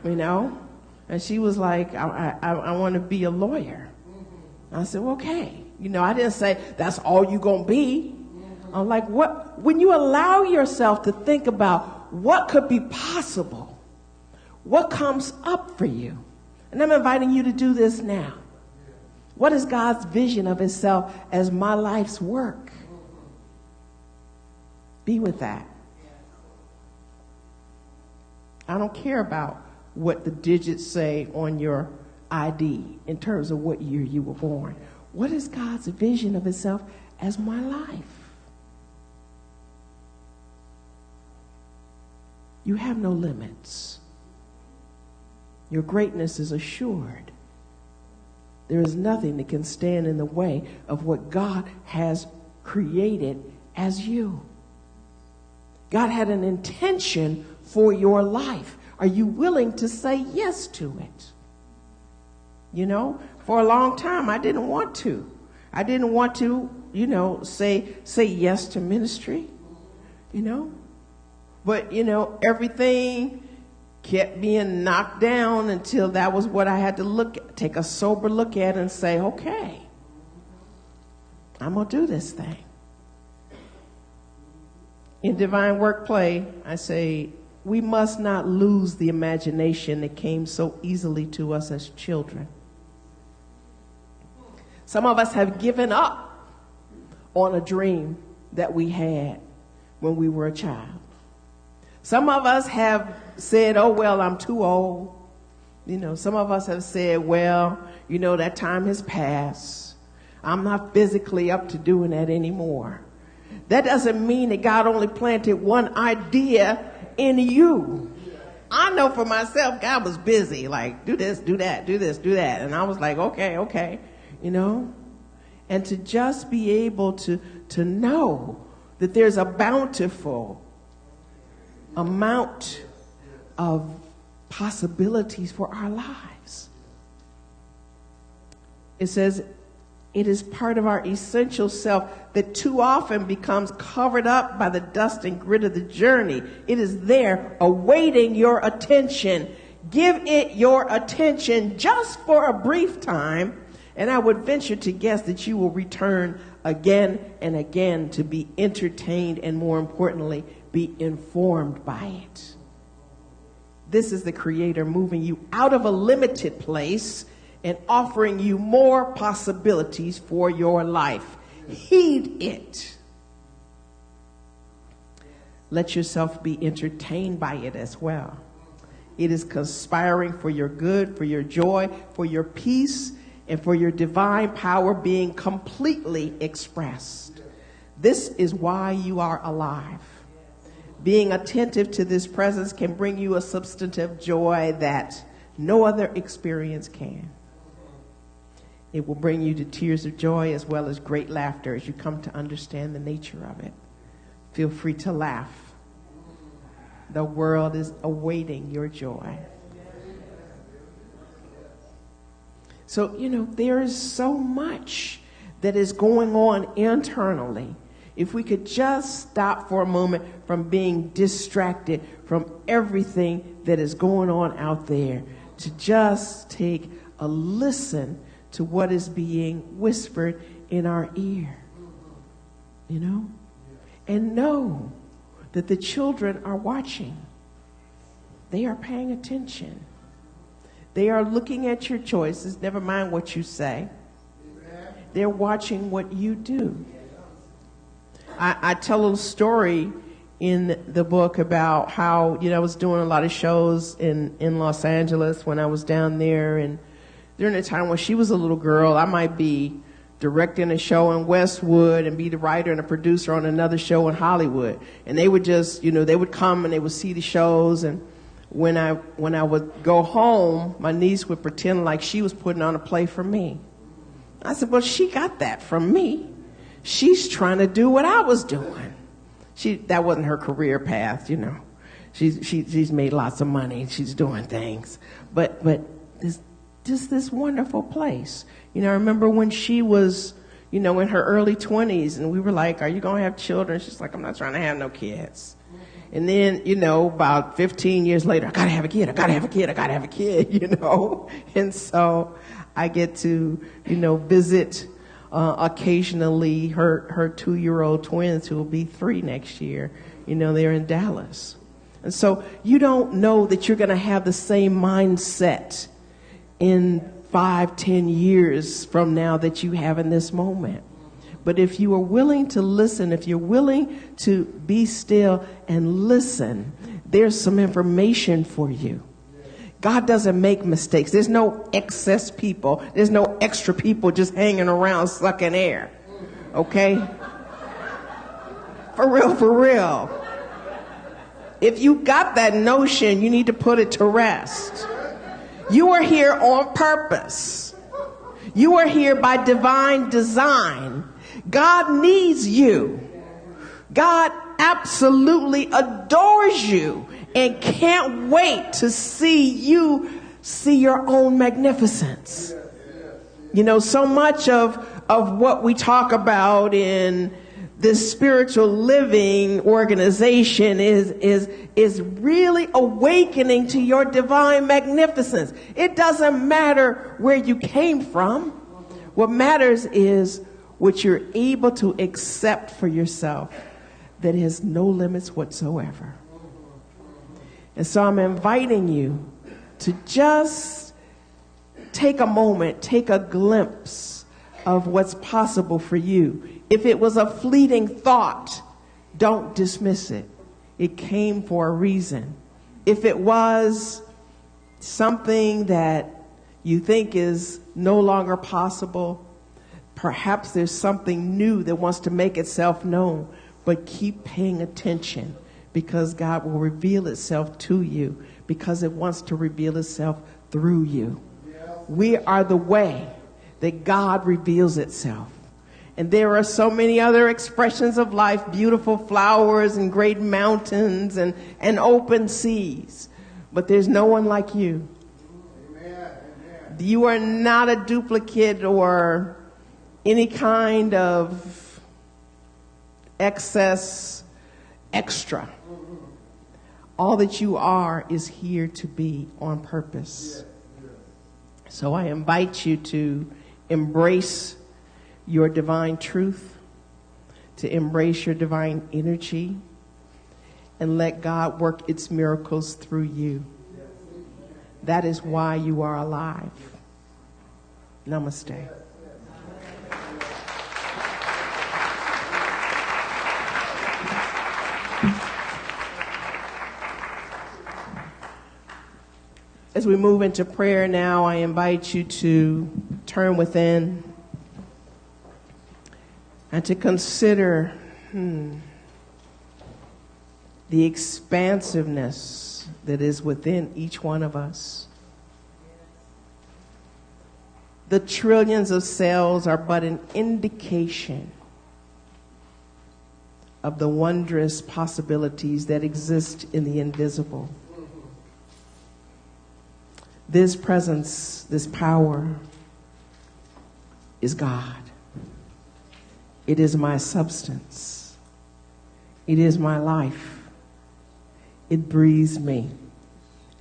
you know? And she was like, I want to be a lawyer. I said, well, okay. You know, I didn't say that's all you're going to be. I'm like, what? When you allow yourself to think about what could be possible, what comes up for you? And I'm inviting you to do this now. What is God's vision of himself as my life's work? Be with that. I don't care about what the digits say on your ID in terms of what year you were born. What is God's vision of himself as my life? You have no limits. Your greatness is assured. There is nothing that can stand in the way of what God has created as you. God had an intention for your life. Are you willing to say yes to it? You know, for a long time, I didn't want to. I didn't want to, you know, say yes to ministry, you know. But, you know, everything kept being knocked down until that was what I had to take a sober look at and say, okay, I'm going to do this thing. In Divine Work Play, I say, we must not lose the imagination that came so easily to us as children. Some of us have given up on a dream that we had when we were a child. Some of us have said, oh, well, I'm too old. You know, some of us have said, well, you know, that time has passed. I'm not physically up to doing that anymore. That doesn't mean that God only planted one idea in you. I know for myself, God was busy, like, do this, do that, do this, do that. And I was like, okay, you know. And to just be able to know that there's a bountiful amount of possibilities for our lives. It says it is part of our essential self that too often becomes covered up by the dust and grit of the journey. It is there awaiting your attention. Give it your attention just for a brief time, and I would venture to guess that you will return again and again to be entertained and, more importantly, be informed by it. This is the Creator moving you out of a limited place and offering you more possibilities for your life. Heed it. Let yourself be entertained by it as well. It is conspiring for your good, for your joy, for your peace, and for your divine power being completely expressed. This is why you are alive. Being attentive to this presence can bring you a substantive joy that no other experience can. It will bring you to tears of joy as well as great laughter as you come to understand the nature of it. Feel free to laugh. The world is awaiting your joy. So, there is so much that is going on internally. If we could just stop for a moment from being distracted from everything that is going on out there, to just take a listen to what is being whispered in our ear, and know that the children are watching. They are paying attention. They are looking at your choices, never mind what you say. They're watching what you do. I tell a little story in the book about how, I was doing a lot of shows in Los Angeles when I was down there. And during the time when she was a little girl, I might be directing a show in Westwood and be the writer and a producer on another show in Hollywood. And they would just, they would come and they would see the shows. And when I would go home, my niece would pretend like she was putting on a play for me. I said, well, she got that from me. She's trying to do what I was doing. That wasn't her career path, She's made lots of money. She's doing things. But this wonderful place. I remember when she was, in her early 20s, and we were like, are you going to have children? She's like, I'm not trying to have no kids. And then, about 15 years later, I got to have a kid, I got to have a kid, I got to have a kid, And so I get to, visit occasionally her 2-year-old twins, who will be 3 next year. They're in Dallas. And so you don't know that you're going to have the same mindset in 5-10 years from now that you have in this moment. But if you are willing to listen, if you're willing to be still and listen, there's some information for you. God doesn't make mistakes. There's no excess people. There's no extra people just hanging around sucking air. Okay? For real. If you got that notion, you need to put it to rest. You are here on purpose. You are here by divine design. God needs you. God absolutely adores you and can't wait to see you see your own magnificence. So much of what we talk about in this spiritual living organization is really awakening to your divine magnificence. It doesn't matter where you came from. What matters is what you're able to accept for yourself that has no limits whatsoever. And so I'm inviting you to just take a moment, take a glimpse of what's possible for you. If it was a fleeting thought, don't dismiss it. It came for a reason. If it was something that you think is no longer possible, perhaps there's something new that wants to make itself known. But keep paying attention, because God will reveal itself to you, because it wants to reveal itself through you. We are the way that God reveals itself. And there are so many other expressions of life, beautiful flowers and great mountains and open seas. But there's no one like you. Amen. You are not a duplicate or any kind of excess extra. All that you are is here to be on purpose. So I invite you to embrace your divine truth, to embrace your divine energy, and let God work its miracles through you. That is why you are alive. Namaste. As we move into prayer now, I invite you to turn within and to consider the expansiveness that is within each one of us. The trillions of cells are but an indication of the wondrous possibilities that exist in the invisible. This presence, this power is God. It is my substance. It is my life. It breathes me.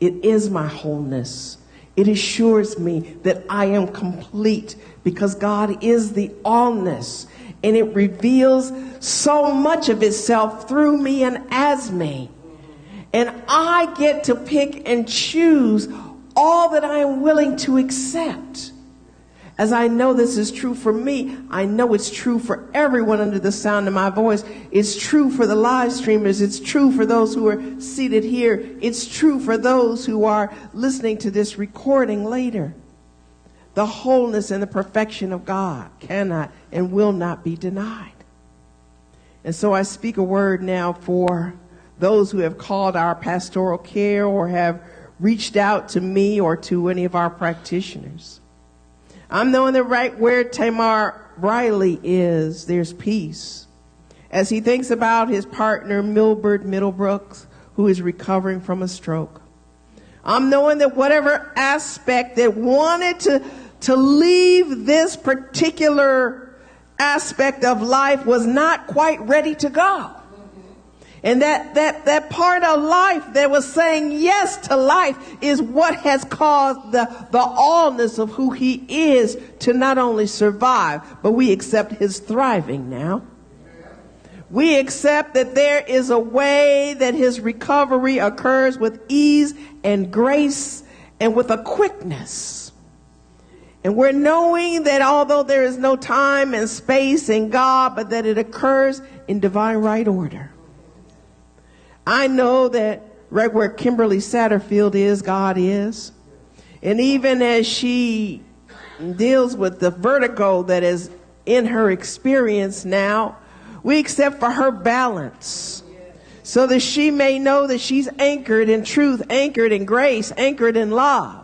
It is my wholeness. It assures me that I am complete because God is the allness, and it reveals so much of itself through me and as me. And I get to pick and choose all that I am willing to accept. As I know this is true for me, I know it's true for everyone under the sound of my voice. It's true for the live streamers. It's true for those who are seated here. It's true for those who are listening to this recording later. The wholeness and the perfection of God cannot and will not be denied. And so I speak a word now for those who have called our pastoral care or have reached out to me or to any of our practitioners. I'm knowing that right where Tamar Riley is, there's peace. As he thinks about his partner, Milbert Middlebrooks, who is recovering from a stroke. I'm knowing that whatever aspect that wanted to leave this particular aspect of life was not quite ready to go. And that part of life that was saying yes to life is what has caused the allness of who he is to not only survive, but we accept his thriving now. We accept that there is a way that his recovery occurs with ease and grace and with a quickness. And we're knowing that although there is no time and space in God, but that it occurs in divine right order. I know that right where Kimberly Satterfield is, God is. And even as she deals with the vertigo that is in her experience now, we accept for her balance so that she may know that she's anchored in truth, anchored in grace, anchored in love.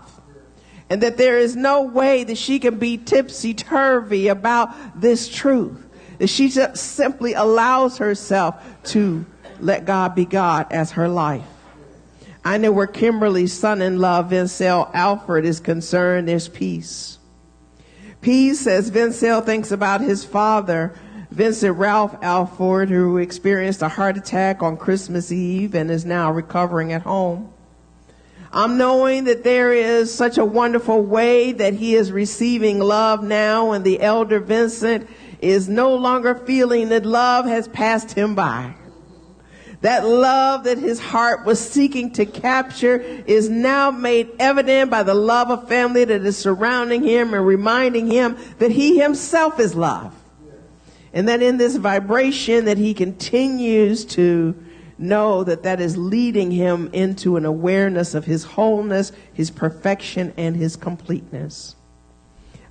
And that there is no way that she can be tipsy-turvy about this truth. That she just simply allows herself to let God be God as her life. I know where Kimberly's son-in-law, Vincel Alford, is concerned, there's peace. Peace as Vincel thinks about his father, Vincent Ralph Alford, who experienced a heart attack on Christmas Eve and is now recovering at home. I'm knowing that there is such a wonderful way that he is receiving love now, and the elder Vincent is no longer feeling that love has passed him by. That love that his heart was seeking to capture is now made evident by the love of family that is surrounding him and reminding him that he himself is love. And that in this vibration that he continues to know that is leading him into an awareness of his wholeness, his perfection, and his completeness.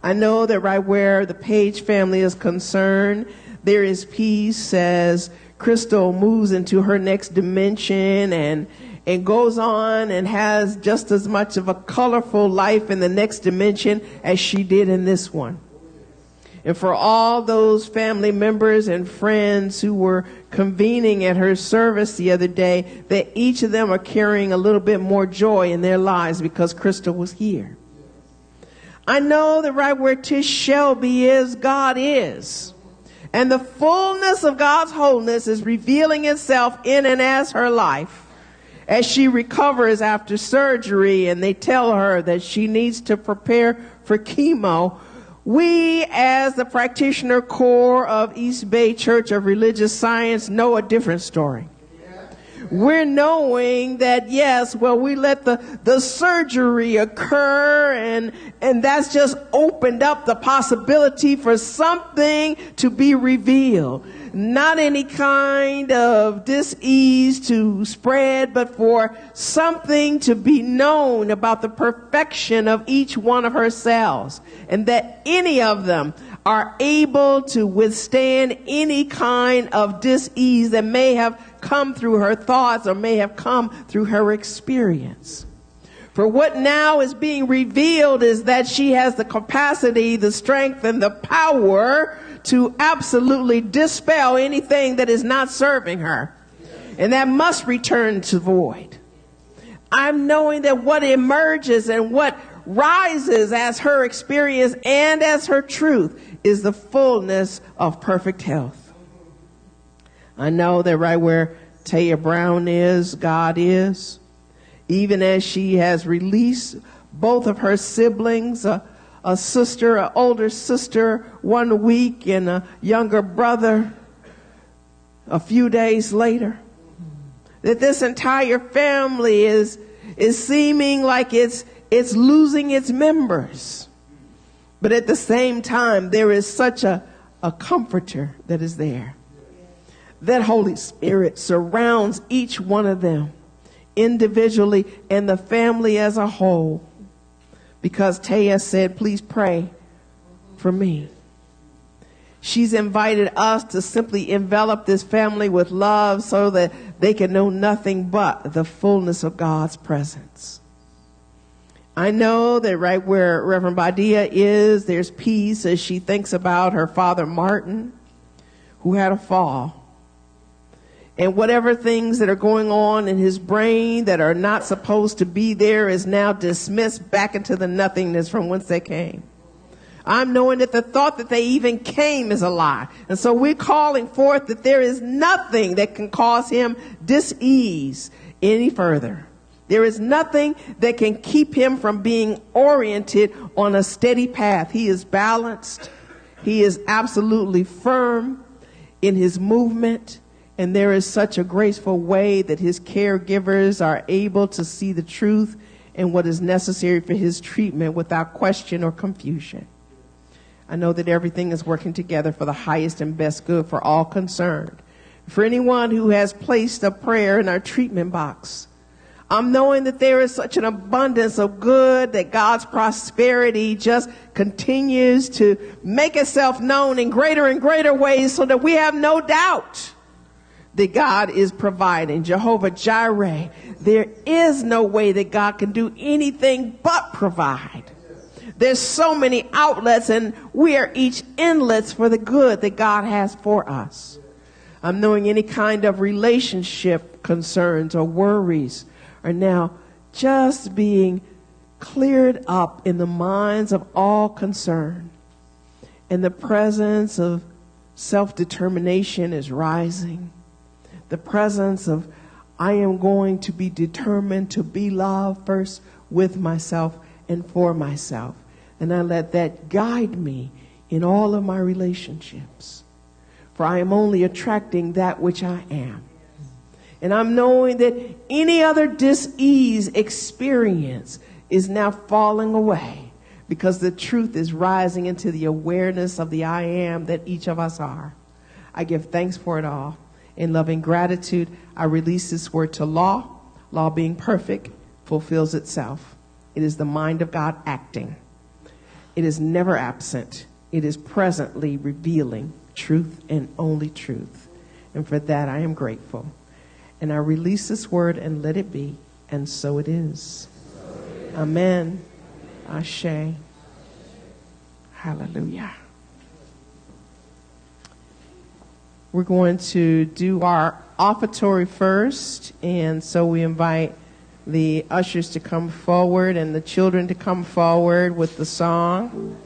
I know that right where the Page family is concerned, there is peace as Crystal moves into her next dimension and goes on and has just as much of a colorful life in the next dimension as she did in this one. And for all those family members and friends who were convening at her service the other day, that each of them are carrying a little bit more joy in their lives because Crystal was here. I know that right where Tish Shelby is, God is. And the fullness of God's wholeness is revealing itself in and as her life as she recovers after surgery and they tell her that she needs to prepare for chemo. We, as the practitioner corps of East Bay Church of Religious Science, know a different story. We're knowing that, yes, well, we let the surgery occur, and that's just opened up the possibility for something to be revealed. Not any kind of dis-ease to spread, but for something to be known about the perfection of each one of her cells, and that any of them are able to withstand any kind of dis-ease that may have come through her thoughts or may have come through her experience. For what now is being revealed is that she has the capacity, the strength, and the power to absolutely dispel anything that is not serving her. And that must return to void. I'm knowing that what emerges and what rises as her experience and as her truth is the fullness of perfect health. I know that right where Taya Brown is, God is. Even as she has released both of her siblings, a sister, an older sister 1 week and a younger brother a few days later, that this entire family is seeming like it's losing its members. But at the same time, there is such a comforter that is there. That Holy Spirit surrounds each one of them individually and the family as a whole. Because Taya said, please pray for me. She's invited us to simply envelop this family with love so that they can know nothing but the fullness of God's presence. I know that right where Reverend Badia is, there's peace as she thinks about her father Martin, who had a fall. And whatever things that are going on in his brain that are not supposed to be there is now dismissed back into the nothingness from whence they came. I'm knowing that the thought that they even came is a lie. And so we're calling forth that there is nothing that can cause him dis-ease any further. There is nothing that can keep him from being oriented on a steady path. He is balanced. He is absolutely firm in his movement. And there is such a graceful way that his caregivers are able to see the truth and what is necessary for his treatment without question or confusion. I know that everything is working together for the highest and best good for all concerned. For anyone who has placed a prayer in our treatment box, I'm knowing that there is such an abundance of good that God's prosperity just continues to make itself known in greater and greater ways so that we have no doubt that God is providing. Jehovah Jireh. There is no way that God can do anything but provide. There's so many outlets and we are each inlets for the good that God has for us. I'm knowing any kind of relationship concerns or worries are now just being cleared up in the minds of all concerned. And the presence of self-determination is rising. The presence of, I am going to be determined to be loved first with myself and for myself. And I let that guide me in all of my relationships. For I am only attracting that which I am. And I'm knowing that any other dis-ease experience is now falling away because the truth is rising into the awareness of the I am that each of us are. I give thanks for it all. In loving gratitude, I release this word to law. Law being perfect fulfills itself. It is the mind of God acting. It is never absent. It is presently revealing truth and only truth. And for that, I am grateful. And I release this word and let it be. And so it is. Amen. Ashe. Hallelujah. We're going to do our offertory first, and so we invite the ushers to come forward and the children to come forward with the song.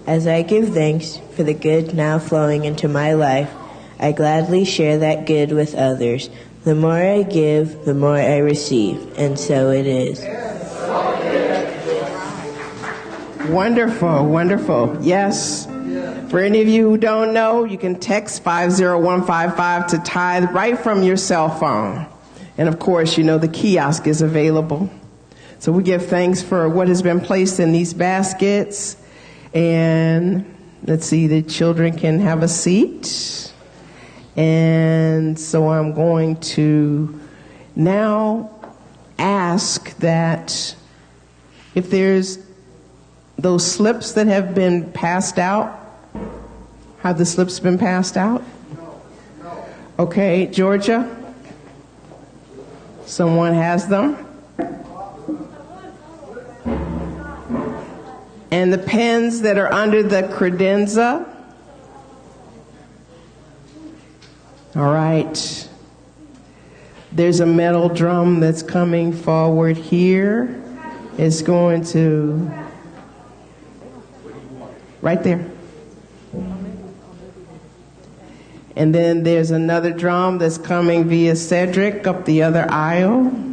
As I give thanks for the good now flowing into my life, I gladly share that good with others. The more I give, the more I receive, and so it is. Wonderful, wonderful. Yes. For any of you who don't know, you can text 50155 to tithe right from your cell phone. And of course, you know the kiosk is available. So we give thanks for what has been placed in these baskets. And let's see, the children can have a seat. And so I'm going to now ask that if there's those slips that have been passed out, have the slips been passed out? No. Okay, Georgia? Someone has them? And the pens that are under the credenza? All right. There's a metal drum that's coming forward here. It's going to... right there. And then there's another drum that's coming via Cedric up the other aisle.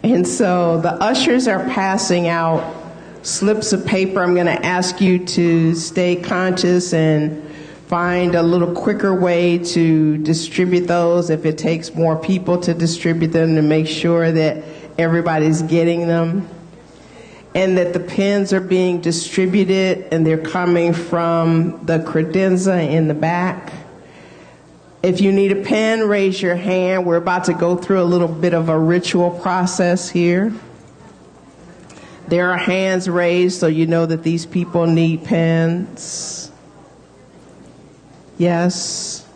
And so the ushers are passing out slips of paper. I'm going to ask you to stay conscious and find a little quicker way to distribute those if it takes more people to distribute them, to make sure that everybody's getting them. And that the pens are being distributed and they're coming from the credenza in the back. If you need a pen, raise your hand. We're about to go through a little bit of a ritual process here. There are hands raised, so you know that these people need pens. Yes.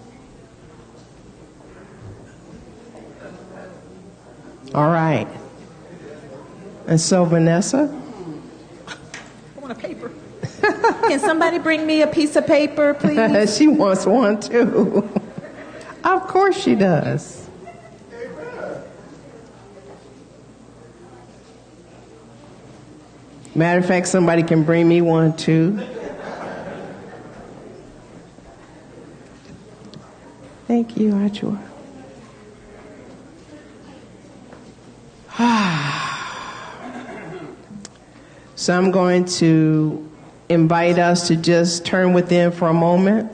All right. And so, Vanessa? I want a paper. Can somebody bring me a piece of paper, please? She wants one too. Of course she does. Matter of fact, somebody can bring me one too. Thank you, Ajua. So I'm going to invite us to just turn within for a moment.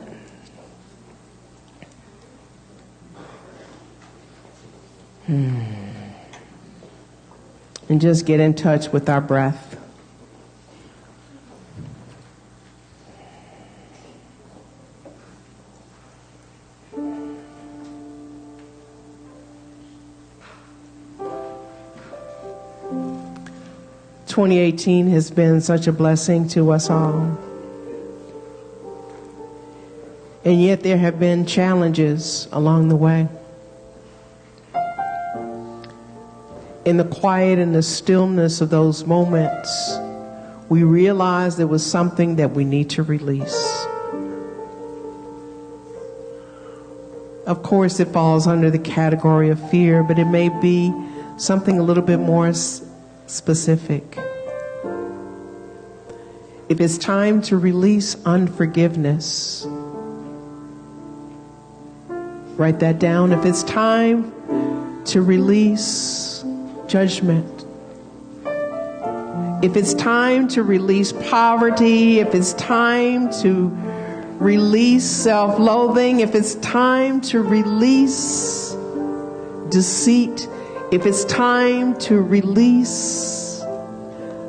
And just get in touch with our breath. (2018) has been such a blessing to us all. And yet there have been challenges along the way. In the quiet and the stillness of those moments, we realized there was something that we need to release. Of course, it falls under the category of fear, but it may be something a little bit more specific. If it's time to release unforgiveness, write that down. If it's time to release judgment, if it's time to release poverty, if it's time to release self-loathing, if it's time to release deceit, if it's time to release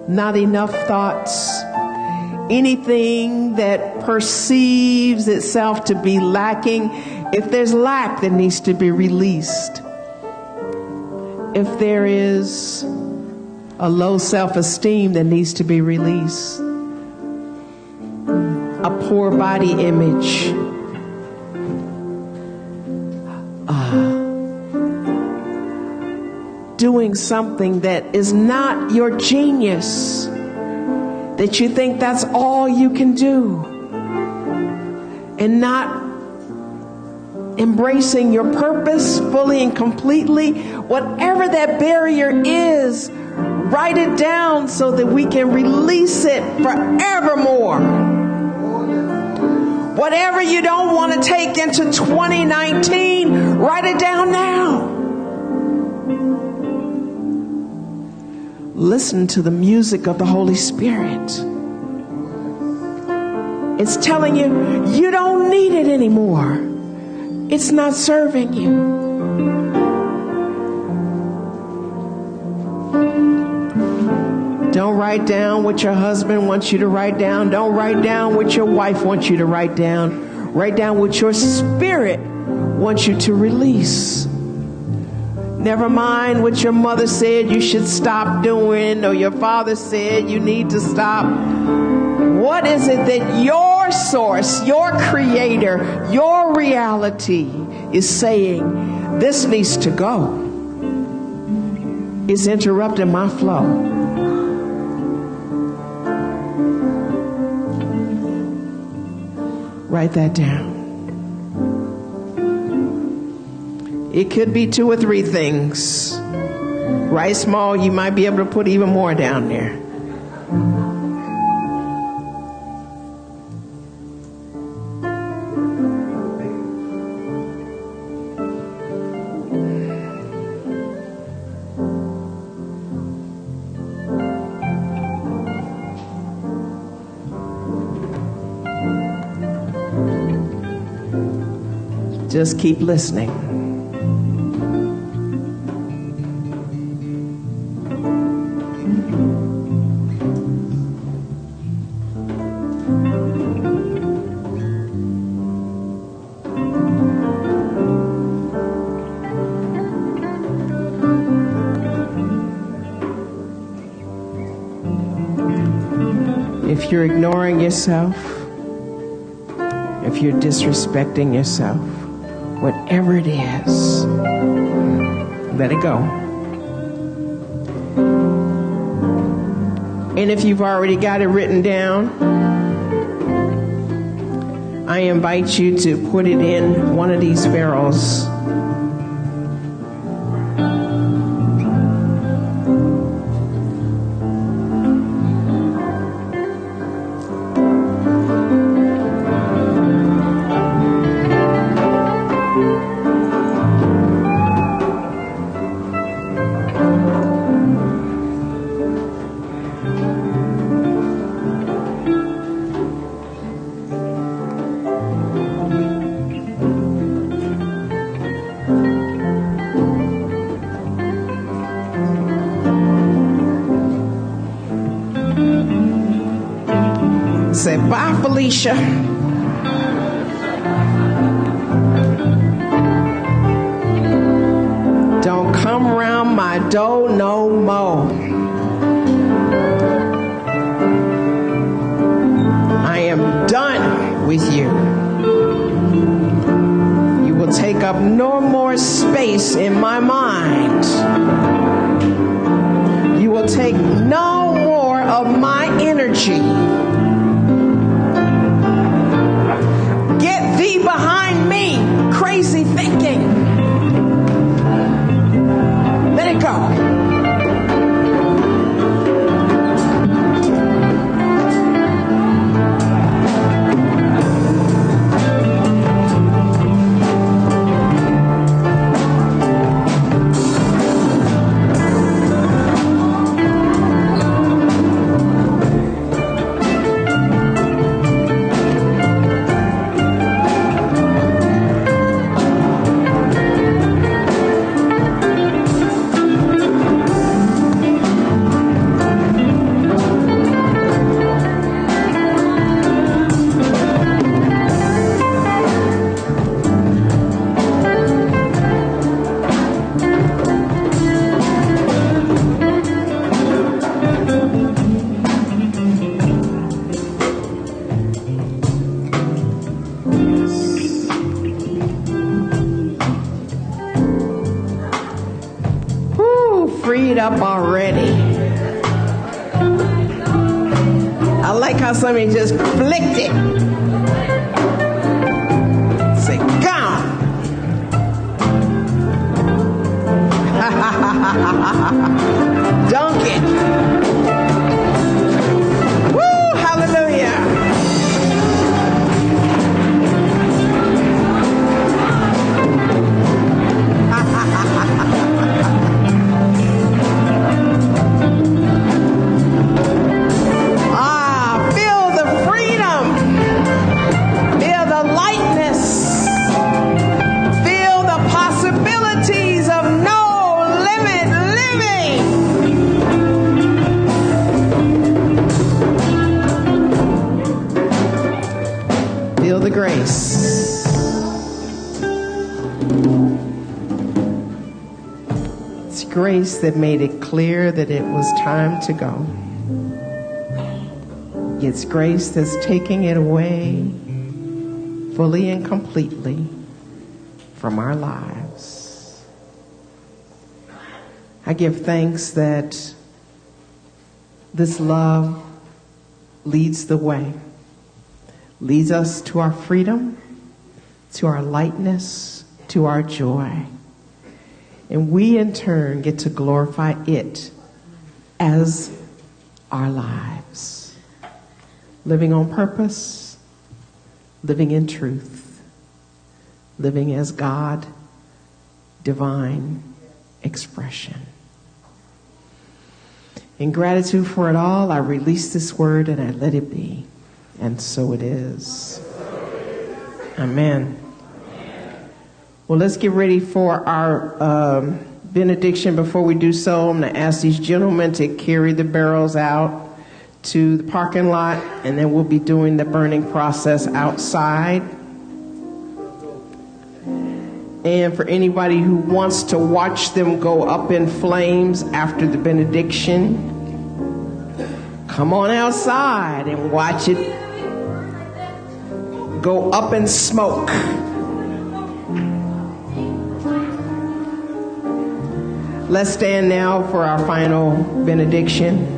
not enough thoughts, anything that perceives itself to be lacking, if there's lack that needs to be released, if there is a low self-esteem that needs to be released, a poor body image, doing something that is not your genius, that you think that's all you can do, and not embracing your purpose fully and completely. Whatever that barrier is, write it down so that we can release it forevermore. Whatever you don't want to take into 2019, write it down now. Listen to the music of the Holy Spirit. It's telling you, you don't need it anymore. It's not serving you. Don't write down what your husband wants you to write down. Don't write down what your wife wants you to write down. Write down what your spirit wants you to release. Never mind what your mother said you should stop doing, or your father said you need to stop. What is it that your source, your creator, your reality is saying, this needs to go? It's interrupting my flow. Write that down. It could be 2 or 3 things. Write small, you might be able to put even more down there. Just keep listening. If you're ignoring yourself, if you're disrespecting yourself, whatever it is, let it go. And if you've already got it written down, I invite you to put it in one of these barrels. Say, bye, Felicia. Don't come around my door no more. I am done with you. You will take up no more space in my mind. You will take no more of my energy. Get thee behind me, crazy thinking. Let it go. Freed up already. I like how somebody just flicked it. Say, gone. Dunk it. Woo, hallelujah. The grace. It's grace that made it clear that it was time to go. It's grace that's taking it away fully and completely from our lives. I give thanks that this love leads the way. Leads us to our freedom, to our lightness, to our joy. And we in turn get to glorify it as our lives. Living on purpose, living in truth, living as God, divine expression. In gratitude for it all, I release this word and I let it be. And so it is. Amen. Well, let's get ready for our benediction. Before we do so, I'm going to ask these gentlemen to carry the barrels out to the parking lot, and then we'll be doing the burning process outside. And for anybody who wants to watch them go up in flames after the benediction, Come on outside and watch it go up in smoke. Let's stand now for our final benediction.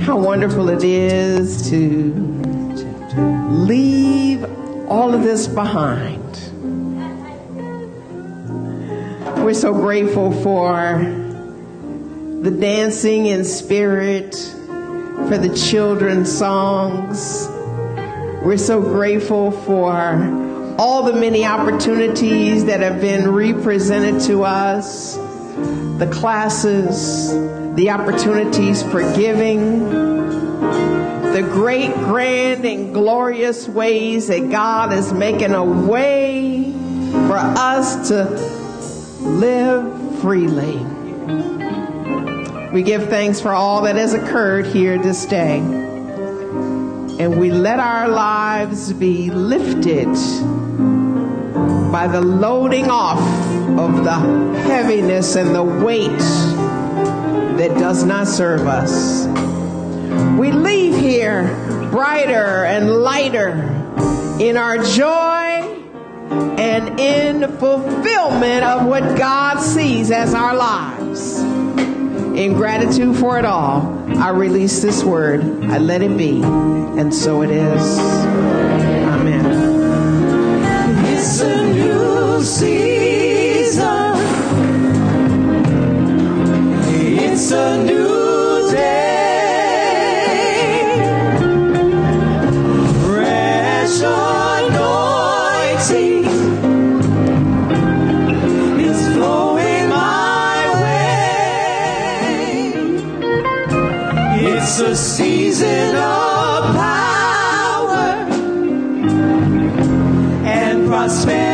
How wonderful it is to leave all of this behind. We're so grateful for the dancing in spirit, for the children's songs. We're so grateful for all the many opportunities that have been represented to us, the classes, the opportunities for giving, the great, grand, and glorious ways that God is making a way for us to live freely. We give thanks for all that has occurred here this day. And we let our lives be lifted by the loading off of the heaviness and the weight that does not serve us. We leave here brighter and lighter in our joy and in fulfillment of what God sees as our lives. In gratitude for it all, I release this word. I let it be. And so it is. Amen. It's a new season. It's a new day. Fresh anointing is flowing my way. It's a season of power and prosperity.